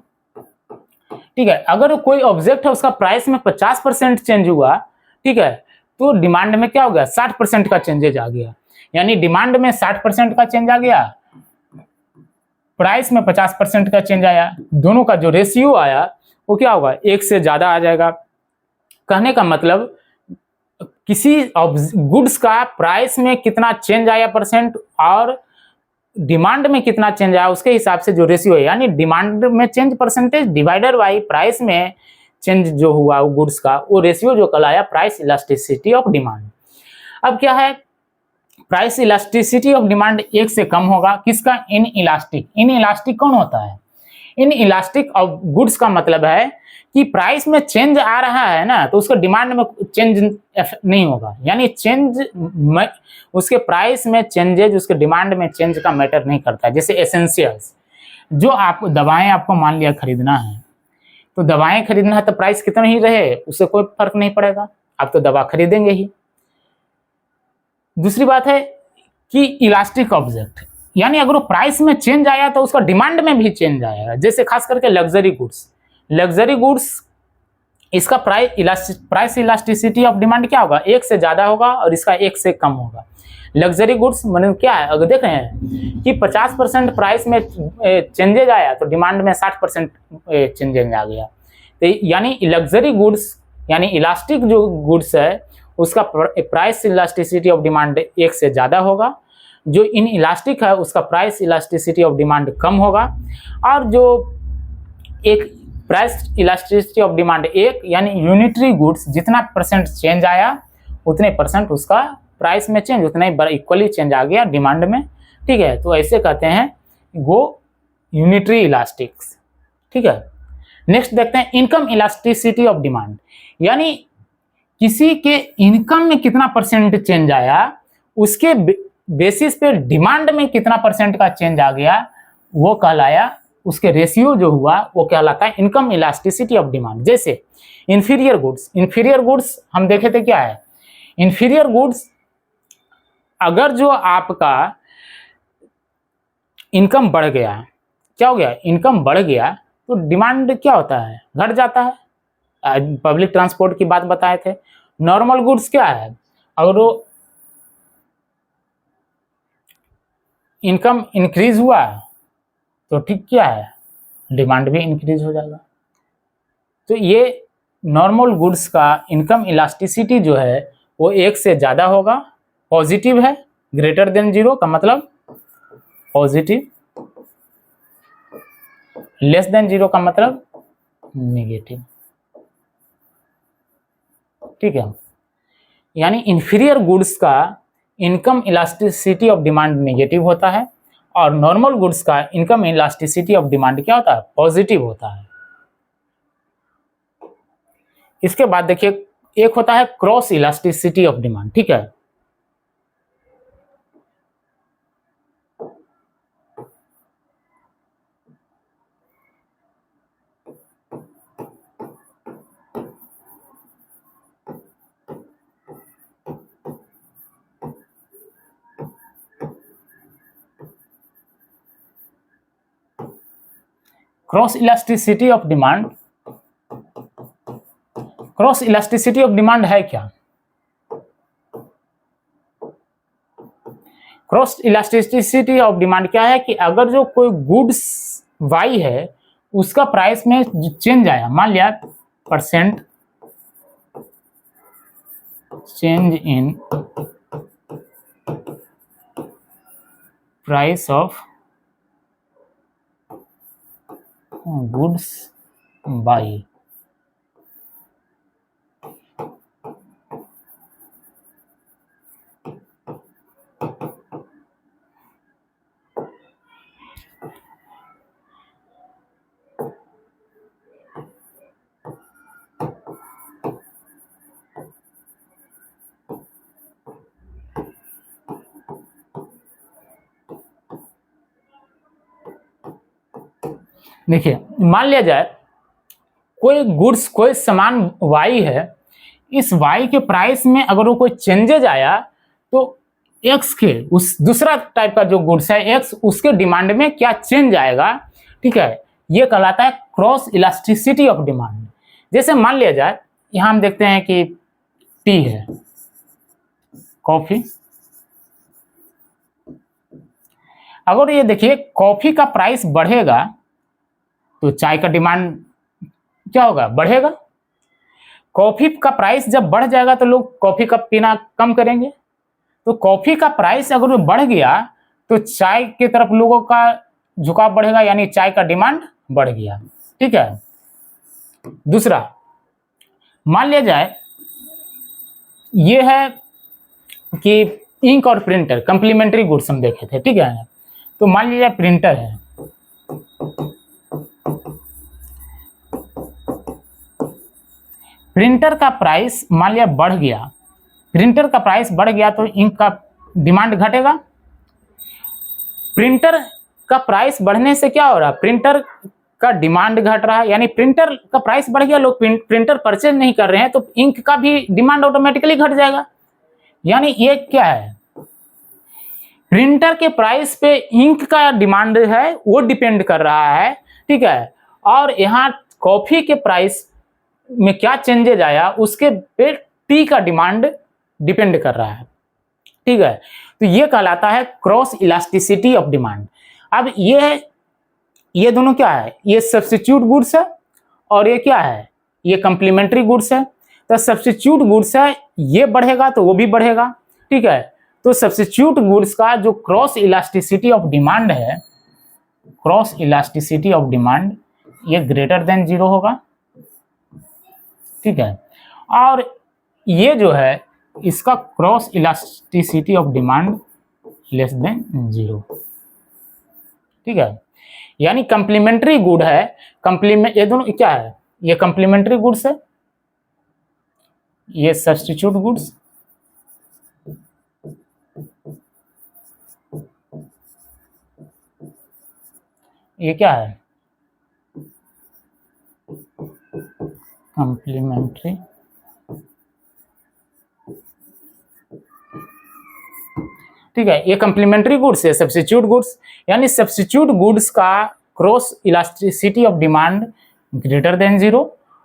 Speaker 1: ठीक है। अगर कोई ऑब्जेक्ट है उसका प्राइस में 50% चेंज हुआ, ठीक है, तो डिमांड में क्या हो गया 60% का चेंजेज आ गया। यानी डिमांड में 60% का चेंज आ गया, प्राइस में 50% का चेंज आया, दोनों का जो रेशियो आया वो क्या होगा, एक से ज्यादा आ जाएगा। कहने का मतलब किसी गुड्स का प्राइस में कितना चेंज आया परसेंट और डिमांड में कितना चेंज आया, उसके हिसाब से जो रेशियो है, यानी डिमांड में change percentage divider by price में चेंज जो हुआ वो गुड्स का, वो रेशियो जो कहलाया प्राइस इलास्टिसिटी ऑफ डिमांड। अब क्या है प्राइस इलास्टिसिटी ऑफ डिमांड एक से कम होगा, किसका? In elastic. इन इलास्टिक कौन होता है? इन इलास्टिक ऑफ गुड्स का मतलब है कि प्राइस में चेंज आ रहा है ना, तो उसका डिमांड में चेंज नहीं होगा, यानी चेंज उसके प्राइस में चेंजेज उसके डिमांड में चेंज का मैटर नहीं करता है। जैसे एसेंशियल्स, जो आपको दवाएं आपको मान लिया खरीदना है, तो दवाएं खरीदना है तो प्राइस कितना ही रहे उससे कोई फर्क नहीं पड़ेगा, आप तो दवा खरीदेंगे ही। दूसरी बात है कि इलास्टिक ऑब्जेक्ट, यानी अगर वो प्राइस में चेंज आया तो उसका डिमांड में भी चेंज आएगा। जैसे खास करके लग्जरी गुड्स, लग्जरी गुड्स इसका प्राइस इलास्टिसिटी ऑफ डिमांड क्या होगा? एक से ज्यादा होगा और इसका एक से कम होगा। लग्जरी गुड्स मतलब क्या है? अगर देख रहे हैं कि 50% प्राइस में चेंजेज आया तो डिमांड में 60% चेंजेज आ गया। तो यानी लग्जरी गुड्स यानी इलास्टिक जो गुड्स है उसका प्राइस इलास्टिसिटी ऑफ डिमांड एक से ज़्यादा होगा। जो इन इलास्टिक है उसका प्राइस इलास्टिसिटी ऑफ डिमांड कम होगा। और जो एक प्राइस इलास्टिसिटी ऑफ डिमांड एक यानी यूनिटरी गुड्स, जितना परसेंट चेंज आया उतने परसेंट उसका प्राइस में चेंज उतना ही इक्वली चेंज आ गया डिमांड में। ठीक है, तो ऐसे कहते हैं वो यूनिटरी इलास्टिक्स। ठीक है, नेक्स्ट देखते हैं इनकम इलास्टिसिटी ऑफ डिमांड, यानी किसी के इनकम में कितना परसेंट चेंज आया उसके बेसिस पे डिमांड में कितना परसेंट का चेंज आ गया, वो कहलाया, उसके रेशियो जो हुआ वो कहलाता है इनकम इलास्टिसिटी ऑफ डिमांड। जैसे इंफीरियर गुड्स, इंफीरियर गुड्स हम देखे थे क्या है? इंफीरियर गुड्स, अगर जो आपका इनकम बढ़ गया, क्या हो गया? इनकम बढ़ गया तो डिमांड क्या होता है? घट जाता है। पब्लिक ट्रांसपोर्ट की बात बताए थे। नॉर्मल गुड्स क्या है? अगर वो इनकम इंक्रीज हुआ तो ठीक क्या है? डिमांड भी इंक्रीज हो जाएगा। तो ये नॉर्मल गुड्स का इनकम इलास्टिसिटी जो है वो एक से ज़्यादा होगा, पॉजिटिव है, ग्रेटर देन जीरो का मतलब पॉजिटिव, लेस देन जीरो का मतलब नेगेटिव। ठीक है, यानी इंफीरियर गुड्स का income elasticity of demand negative होता है और नॉर्मल गुड्स का इनकम इलास्टिसिटी ऑफ डिमांड क्या होता है? पॉजिटिव होता है। इसके बाद देखिए एक होता है क्रॉस इलास्टिसिटी ऑफ डिमांड। ठीक है, cross elasticity of demand, cross elasticity of demand है क्या? क्रॉस इलास्टिसिटी ऑफ डिमांड क्या है कि अगर जो कोई गुड्स वाई है उसका प्राइस में चेंज आया, मान लिया percent change in price of goods by, देखिए मान लिया जाए कोई गुड्स, कोई सामान वाई है, इस वाई के प्राइस में अगर वो कोई चेंजेज आया तो एक्स के उस दूसरा टाइप का जो गुड्स है एक्स, उसके डिमांड में क्या चेंज आएगा। ठीक है, ये कहलाता है क्रॉस इलास्टिसिटी ऑफ डिमांड। जैसे मान लिया जाए यहां हम देखते हैं कि टी है, कॉफी, अगर ये देखिए कॉफी का प्राइस बढ़ेगा तो चाय का डिमांड क्या होगा? बढ़ेगा। कॉफी का प्राइस जब बढ़ जाएगा तो लोग कॉफी का पीना कम करेंगे। तो कॉफी का प्राइस अगर बढ़ गया तो चाय की तरफ लोगों का झुकाव बढ़ेगा, यानी चाय का डिमांड बढ़ गया। ठीक है, दूसरा मान लिया जाए ये है कि इंक और प्रिंटर कंप्लीमेंट्री गुड्स हम देखे थे, ठीक है। तो मान लीजिए प्रिंटर है, प्रिंटर का प्राइस मान लिया बढ़ गया, प्रिंटर का प्राइस बढ़ गया तो इंक का डिमांड घटेगा। प्रिंटर का प्राइस बढ़ने से क्या हो रहा है, प्रिंटर का डिमांड घट रहा है, यानी प्रिंटर का प्राइस बढ़ गया, लोग प्रिंटर परचेज नहीं कर रहे हैं तो इंक का भी डिमांड ऑटोमेटिकली घट जाएगा। यानी ये क्या है, प्रिंटर के प्राइस पे इंक का डिमांड है वो डिपेंड कर रहा है, ठीक है। और यहाँ कॉफी के प्राइस में क्या चेंजेज आया उसके पे टी का डिमांड डिपेंड कर रहा है, ठीक है। तो ये कहलाता है क्रॉस इलास्टिसिटी ऑफ डिमांड। अब ये दोनों क्या है, ये सब्स्टिट्यूट गुड्स है और ये क्या है, ये कंप्लीमेंट्री गुड्स है। तो सब्स्टिट्यूट गुड्स है, ये बढ़ेगा तो वो भी बढ़ेगा, ठीक है। तो सब्स्टिट्यूट गुड्स का जो क्रॉस इलास्टिसिटी ऑफ डिमांड है, क्रॉस इलास्टिसिटी ऑफ डिमांड ये ग्रेटर देन 0 होगा, ठीक है। और ये जो है इसका cross elasticity of demand less than 0, ठीक है। यानी कंप्लीमेंट्री गुड है, ये दोनों क्या है, ये कंप्लीमेंट्री गुड्स है, ये सब्स्टिट्यूट गुड्स, ये क्या है कंप्लीमेंट्री, ठीक है। ये कंप्लीमेंट्री गुड्स है, सब्स्टिट्यूट गुड्स, यानी सब्स्टिट्यूट गुड्स का cross elasticity of demand greater than 0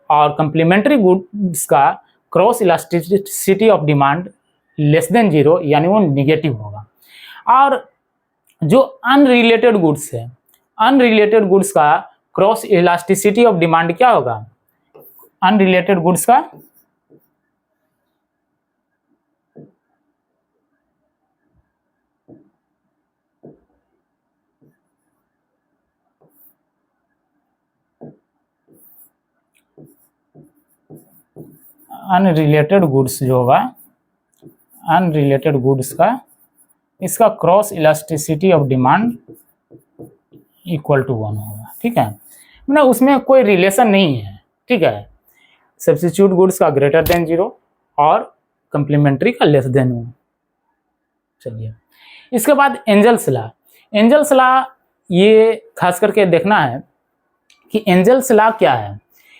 Speaker 1: और कंप्लीमेंट्री गुड्स का cross elasticity of demand less than 0, यानी वो निगेटिव होगा। और जो अनरिलेटेड गुड्स है, अनरिलेटेड गुड्स का क्रॉस इलास्टिसिटी ऑफ डिमांड क्या होगा, अनरिलेटेड गुड्स का अनरिलेटेड गुड्स जो होगा, अनरिलेटेड गुड्स का इसका cross elasticity of demand equal to 1 होगा, ठीक है। मतलब उसमें कोई रिलेशन नहीं है, ठीक है। सब्स्टिट्यूट गुड्स का ग्रेटर देन 0 और कंप्लीमेंट्री का लेस देन 1। चलिए इसके बाद एंजल्स लॉ, एंजल्स लॉ ये खास करके देखना है कि एंजल्स लॉ क्या है।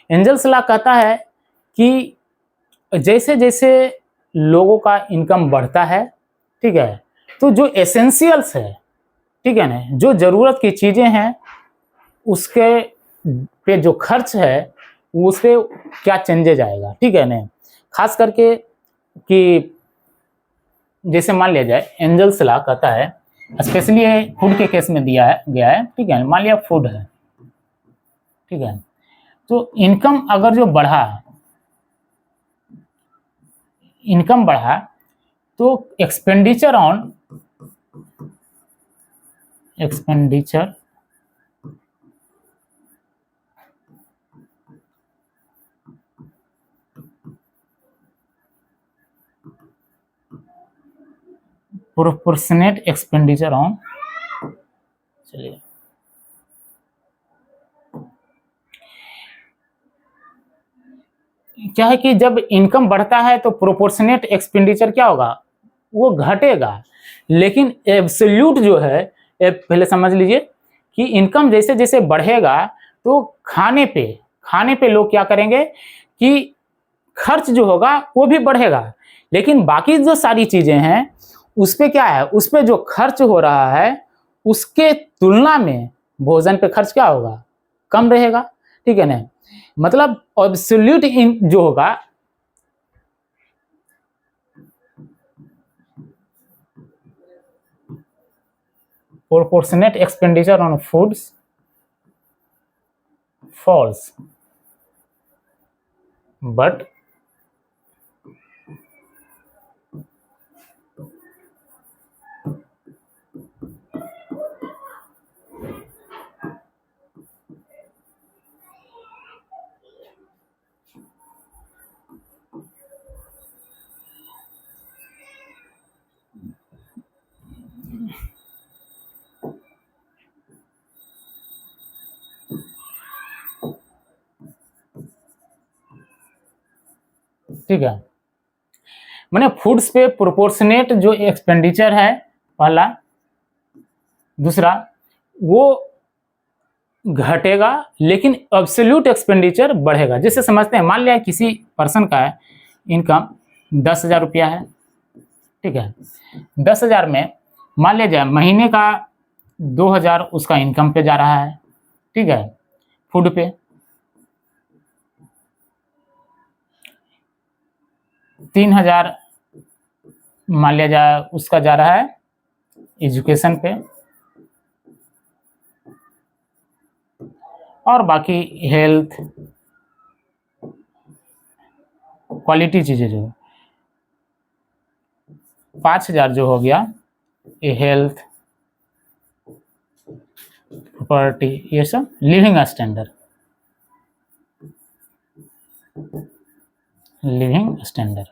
Speaker 1: एंजल्स लॉ कहता है कि जैसे जैसे लोगों का इनकम बढ़ता है, ठीक है, तो जो एसेंशियल्स है, ठीक है ना, जो जरूरत की चीजें हैं उसके पे जो खर्च है उससे क्या चेंजेज आएगा, ठीक है ना। खास करके कि जैसे मान लिया जाए एंजल्स लॉ कहता है, स्पेशली फूड के केस में दिया गया है, ठीक है। मान लिया फूड है, ठीक है, तो इनकम अगर जो बढ़ा, इनकम बढ़ा तो एक्सपेंडिचर प्रोपोर्शनेट एक्सपेंडिचर ऑन, चलिए क्या है कि जब इनकम बढ़ता है तो प्रोपोर्शनेट एक्सपेंडिचर क्या होगा, वो घटेगा। लेकिन एब्सोल्यूट जो है, पहले समझ लीजिए कि इनकम जैसे जैसे बढ़ेगा तो खाने पे लोग क्या करेंगे कि खर्च जो होगा वो भी बढ़ेगा, लेकिन बाकी जो सारी चीजें हैं उस पे क्या है, उस पे जो खर्च हो रहा है उसके तुलना में भोजन पे खर्च क्या होगा, कम रहेगा, ठीक है ना। मतलब एब्सोल्यूट इन जो होगा, proportionate expenditure on foods falls, but ठीक है, मैंने फूड्स पे प्रोपोर्शनेट जो एक्सपेंडिचर है पहला, दूसरा वो घटेगा लेकिन एब्सोल्यूट एक्सपेंडिचर बढ़ेगा। जैसे समझते हैं, मान लिया किसी पर्सन का इनकम 10,000 रुपया है, ठीक है, 10,000 में मान लिया जाए महीने का 2,000 उसका इनकम पे जा रहा है, ठीक है, फूड पे, 3,000 मान लिया जाए उसका जा रहा है एजुकेशन पे, और बाकी हेल्थ क्वालिटी चीज़ें जो 5,000 जो हो गया ये हेल्थ प्रॉपर्टी, ये सब लिविंग स्टैंडर्ड, लिविंग स्टैंडर्ड,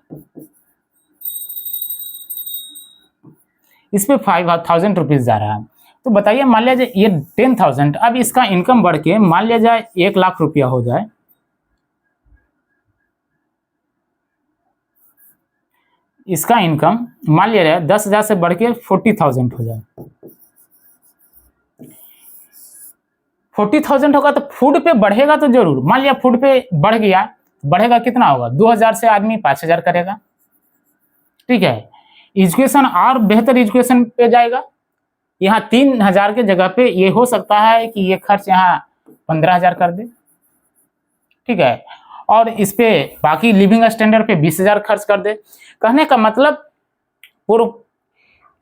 Speaker 1: इस पे 5,000 रुपीज़ जा रहा है। तो बताइए, मान लिया जाए ये 10,000, अब इसका इनकम बढ़ के मान लिया जाए 1,00,000 रुपया हो जाए, इसका इनकम मान लिया जाए 10,000 से बढ़ के 40,000 हो जाए, 40,000 होगा तो फूड पे बढ़ेगा तो जरूर। मान लिया फूड पे बढ़ गया, बढ़ेगा कितना होगा, 2,000 से आदमी 5,000 करेगा, ठीक है। एजुकेशन और बेहतर एजुकेशन पे जाएगा, यहाँ 3,000 के जगह पे ये हो सकता है कि ये खर्च यहाँ 15,000 कर दे, ठीक है, और इस पे बाकी लिविंग स्टैंडर्ड पे 20,000 खर्च कर दे। कहने का मतलब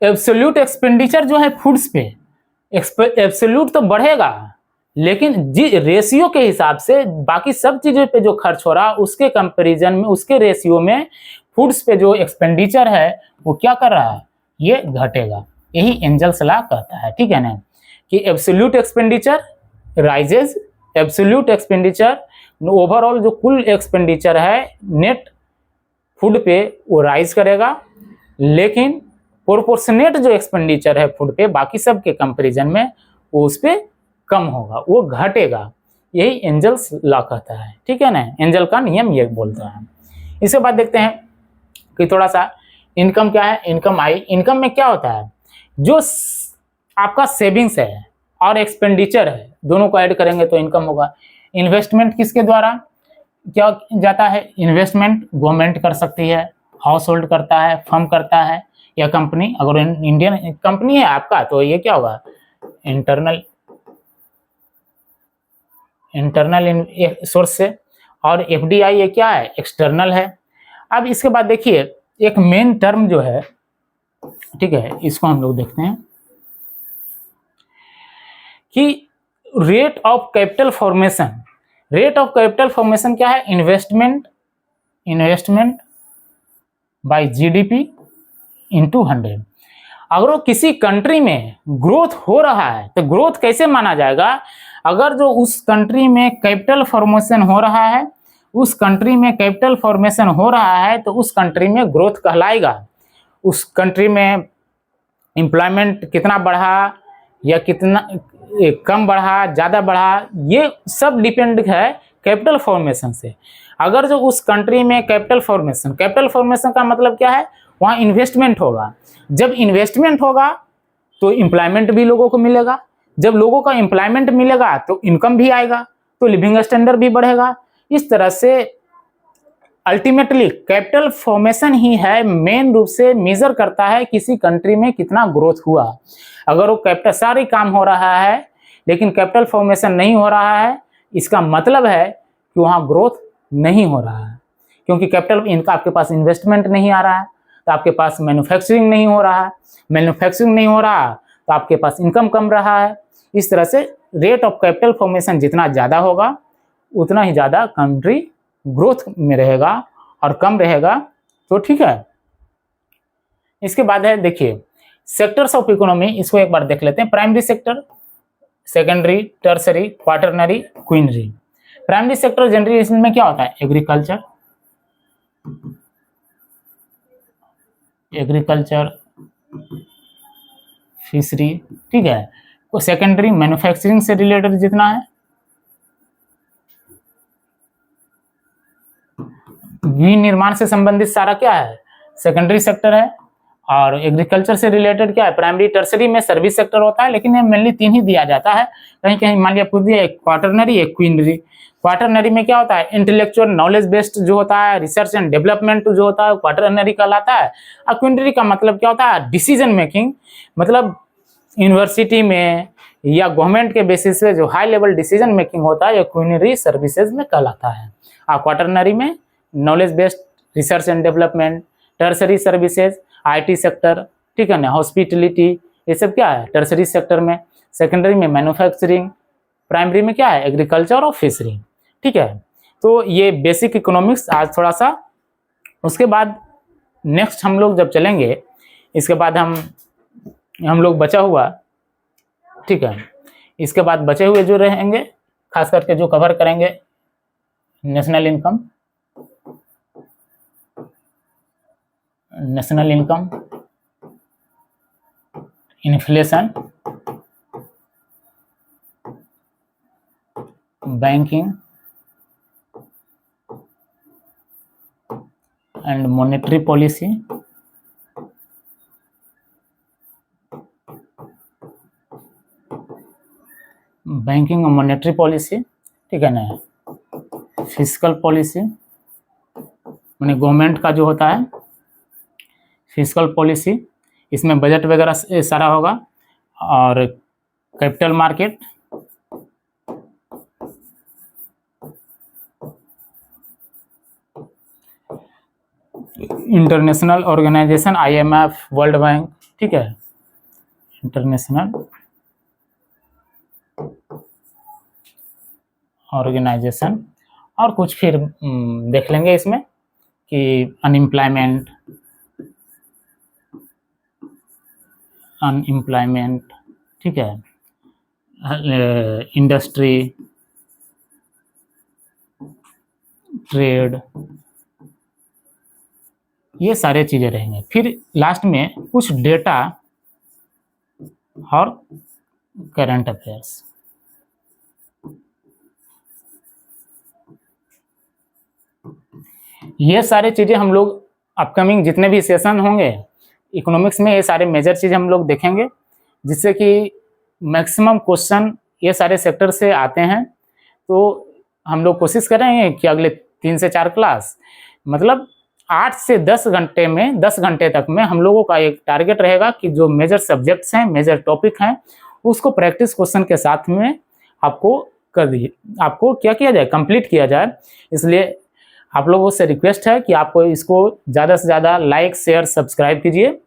Speaker 1: एब्सोल्यूट एक्सपेंडिचर जो है फूड्स पे, एब्सोल्यूट तो बढ़ेगा लेकिन जी रेशियो के हिसाब से बाकी सब चीज़ों पे जो खर्च हो रहा है उसके कंपैरिजन में, उसके रेशियो में फूड्स पे जो एक्सपेंडिचर है वो क्या कर रहा है, ये घटेगा। यही एंजल्स लॉ कहता है, ठीक है ना, कि absolute expenditure rises, absolute expenditure overall जो कुल एक्सपेंडिचर है नेट फूड पे वो राइज करेगा, लेकिन प्रोपोर्शनेट जो एक्सपेंडिचर है फूड पे बाकी सब के कंपैरिजन में वो उस पे कम होगा, वो घटेगा। यही एंजल्स लॉ कहता है, ठीक है ना, एंजल का नियम ये बोलता है। इसके बाद देखते हैं कि थोड़ा सा इनकम क्या है, इनकम आई। इनकम में क्या होता है, जो आपका सेविंग्स है और एक्सपेंडिचर है दोनों को ऐड करेंगे तो इनकम होगा। इन्वेस्टमेंट किसके द्वारा क्या जाता है, इन्वेस्टमेंट गवर्नमेंट कर सकती है, हाउस होल्ड करता है, फर्म करता है, या कंपनी, अगर इंडियन कंपनी है आपका तो ये क्या होगा, इंटरनल सोर्स से, और एफडीआई ये क्या है, एक्सटर्नल है। अब इसके बाद देखिए एक मेन टर्म जो है, ठीक है, इसको हम लोग देखते हैं कि rate of capital formation. Rate of capital formation क्या है, इन्वेस्टमेंट बाय जीडीपी इंटू 100। अगर वो किसी कंट्री में ग्रोथ हो रहा है तो ग्रोथ कैसे माना जाएगा, अगर जो उस कंट्री में कैपिटल फॉर्मेशन हो रहा है, उस कंट्री में कैपिटल फॉर्मेशन हो रहा है तो उस कंट्री में ग्रोथ कहलाएगा। उस कंट्री में एम्प्लॉयमेंट कितना बढ़ा या कितना कम बढ़ा, ज़्यादा बढ़ा, ये सब डिपेंड है कैपिटल फॉर्मेशन से। अगर जो उस कंट्री में कैपिटल फॉर्मेशन का मतलब क्या है, वहाँ इन्वेस्टमेंट होगा। जब इन्वेस्टमेंट होगा तो एम्प्लॉयमेंट भी लोगों को मिलेगा, जब लोगों का एम्प्लॉयमेंट मिलेगा तो इनकम भी आएगा, तो लिविंग स्टैंडर्ड भी बढ़ेगा। इस तरह से अल्टीमेटली कैपिटल फॉर्मेशन ही है मेन रूप से मेजर करता है किसी कंट्री में कितना ग्रोथ हुआ। अगर वो कैपिटल सारे काम हो रहा है लेकिन कैपिटल फॉर्मेशन नहीं हो रहा है, इसका मतलब है कि वहाँ ग्रोथ नहीं हो रहा है, क्योंकि कैपिटल इनका आपके पास इन्वेस्टमेंट नहीं आ रहा है तो आपके पास मैन्युफैक्चरिंग नहीं हो रहा है, मैन्युफैक्चरिंग नहीं हो रहा तो आपके पास इनकम कम रहा है। इस तरह से रेट ऑफ कैपिटल फॉर्मेशन जितना ज़्यादा होगा उतना ही ज़्यादा कंट्री ग्रोथ में रहेगा, और कम रहेगा तो ठीक है। इसके बाद है देखिए सेक्टर्स ऑफ इकोनॉमी, इसको एक बार देख लेते हैं। Primary sector, secondary, tertiary, quaternary, quinary. Primary sector generally इसमें क्या होता है, एग्रीकल्चर, फिशरी, ठीक है। तो सेकेंडरी मैन्युफैक्चरिंग से रिलेटेड जितना है, विनिर्माण से संबंधित सारा क्या है, सेकेंडरी सेक्टर है। और एग्रीकल्चर से रिलेटेड क्या है, प्राइमरी, टर्सरी में सर्विस सेक्टर होता है, लेकिन ये मेनली 3 ही दिया जाता है। कहीं कहीं मान लिया पूछ दिया, एक क्वार्टरनरी, एक क्वीनरी। क्वार्टरनरी में क्या होता है, इंटेलेक्चुअल नॉलेज बेस्ड जो होता है, रिसर्च एंड डेवलपमेंट जो होता है, क्वार्टरनरी कहलाता है। और क्वीनरी का मतलब क्या होता है, डिसीजन मेकिंग, मतलब यूनिवर्सिटी में या गवर्नमेंट के बेसिस पे जो हाई लेवल डिसीजन मेकिंग होता है, ये क्वीनरी सर्विसेज में कहलाता है। और क्वार्टरनरी में knowledge based research and development, tertiary services, IT sector, ठीक है ना, हॉस्पिटलिटी, ये सब क्या है टर्सरी सेक्टर में। सेकेंडरी में मैन्युफैक्चरिंग, प्राइमरी में क्या है, एग्रीकल्चर और फिशरी, ठीक है। तो ये बेसिक इकोनॉमिक्स आज थोड़ा सा। उसके बाद नेक्स्ट हम लोग जब चलेंगे, इसके बाद हम लोग बचा हुआ, ठीक है, इसके बाद बचे हुए जो रहेंगे खास करके जो कवर करेंगे, national income, inflation, banking and monetary policy, banking और मॉनेटरी पॉलिसी, ठीक है ना, फिस्कल पॉलिसी माने गवर्नमेंट का जो होता है, फिस्कल पॉलिसी, इसमें बजट वगैरह सारा होगा। और capital market, international organisation, IMF, world bank, ठीक है, इंटरनेशनल ऑर्गेनाइजेशन। और कुछ फिर देख लेंगे इसमें कि अनएम्प्लॉयमेंट, ठीक है, इंडस्ट्री, ट्रेड, ये सारे चीज़ें रहेंगे। फिर लास्ट में कुछ डेटा और करंट अफेयर्स। ये सारे चीज़ें हम लोग अपकमिंग जितने भी सेशन होंगे इकोनॉमिक्स में, ये सारे मेजर चीज़ें हम लोग देखेंगे, जिससे कि मैक्सिमम क्वेश्चन ये सारे सेक्टर से आते हैं। तो हम लोग कोशिश करेंगे कि अगले 3 से 4 क्लास, मतलब 8 से 10 घंटे में, 10 घंटे तक में हम लोगों का एक टारगेट रहेगा कि जो मेजर सब्जेक्ट्स हैं, मेजर टॉपिक हैं, उसको प्रैक्टिस क्वेश्चन के साथ में आपको क्या किया जाए, कंप्लीट किया जाए। इसलिए आप लोगों से रिक्वेस्ट है कि आप इसको ज़्यादा से ज़्यादा लाइक, शेयर, सब्सक्राइब कीजिए।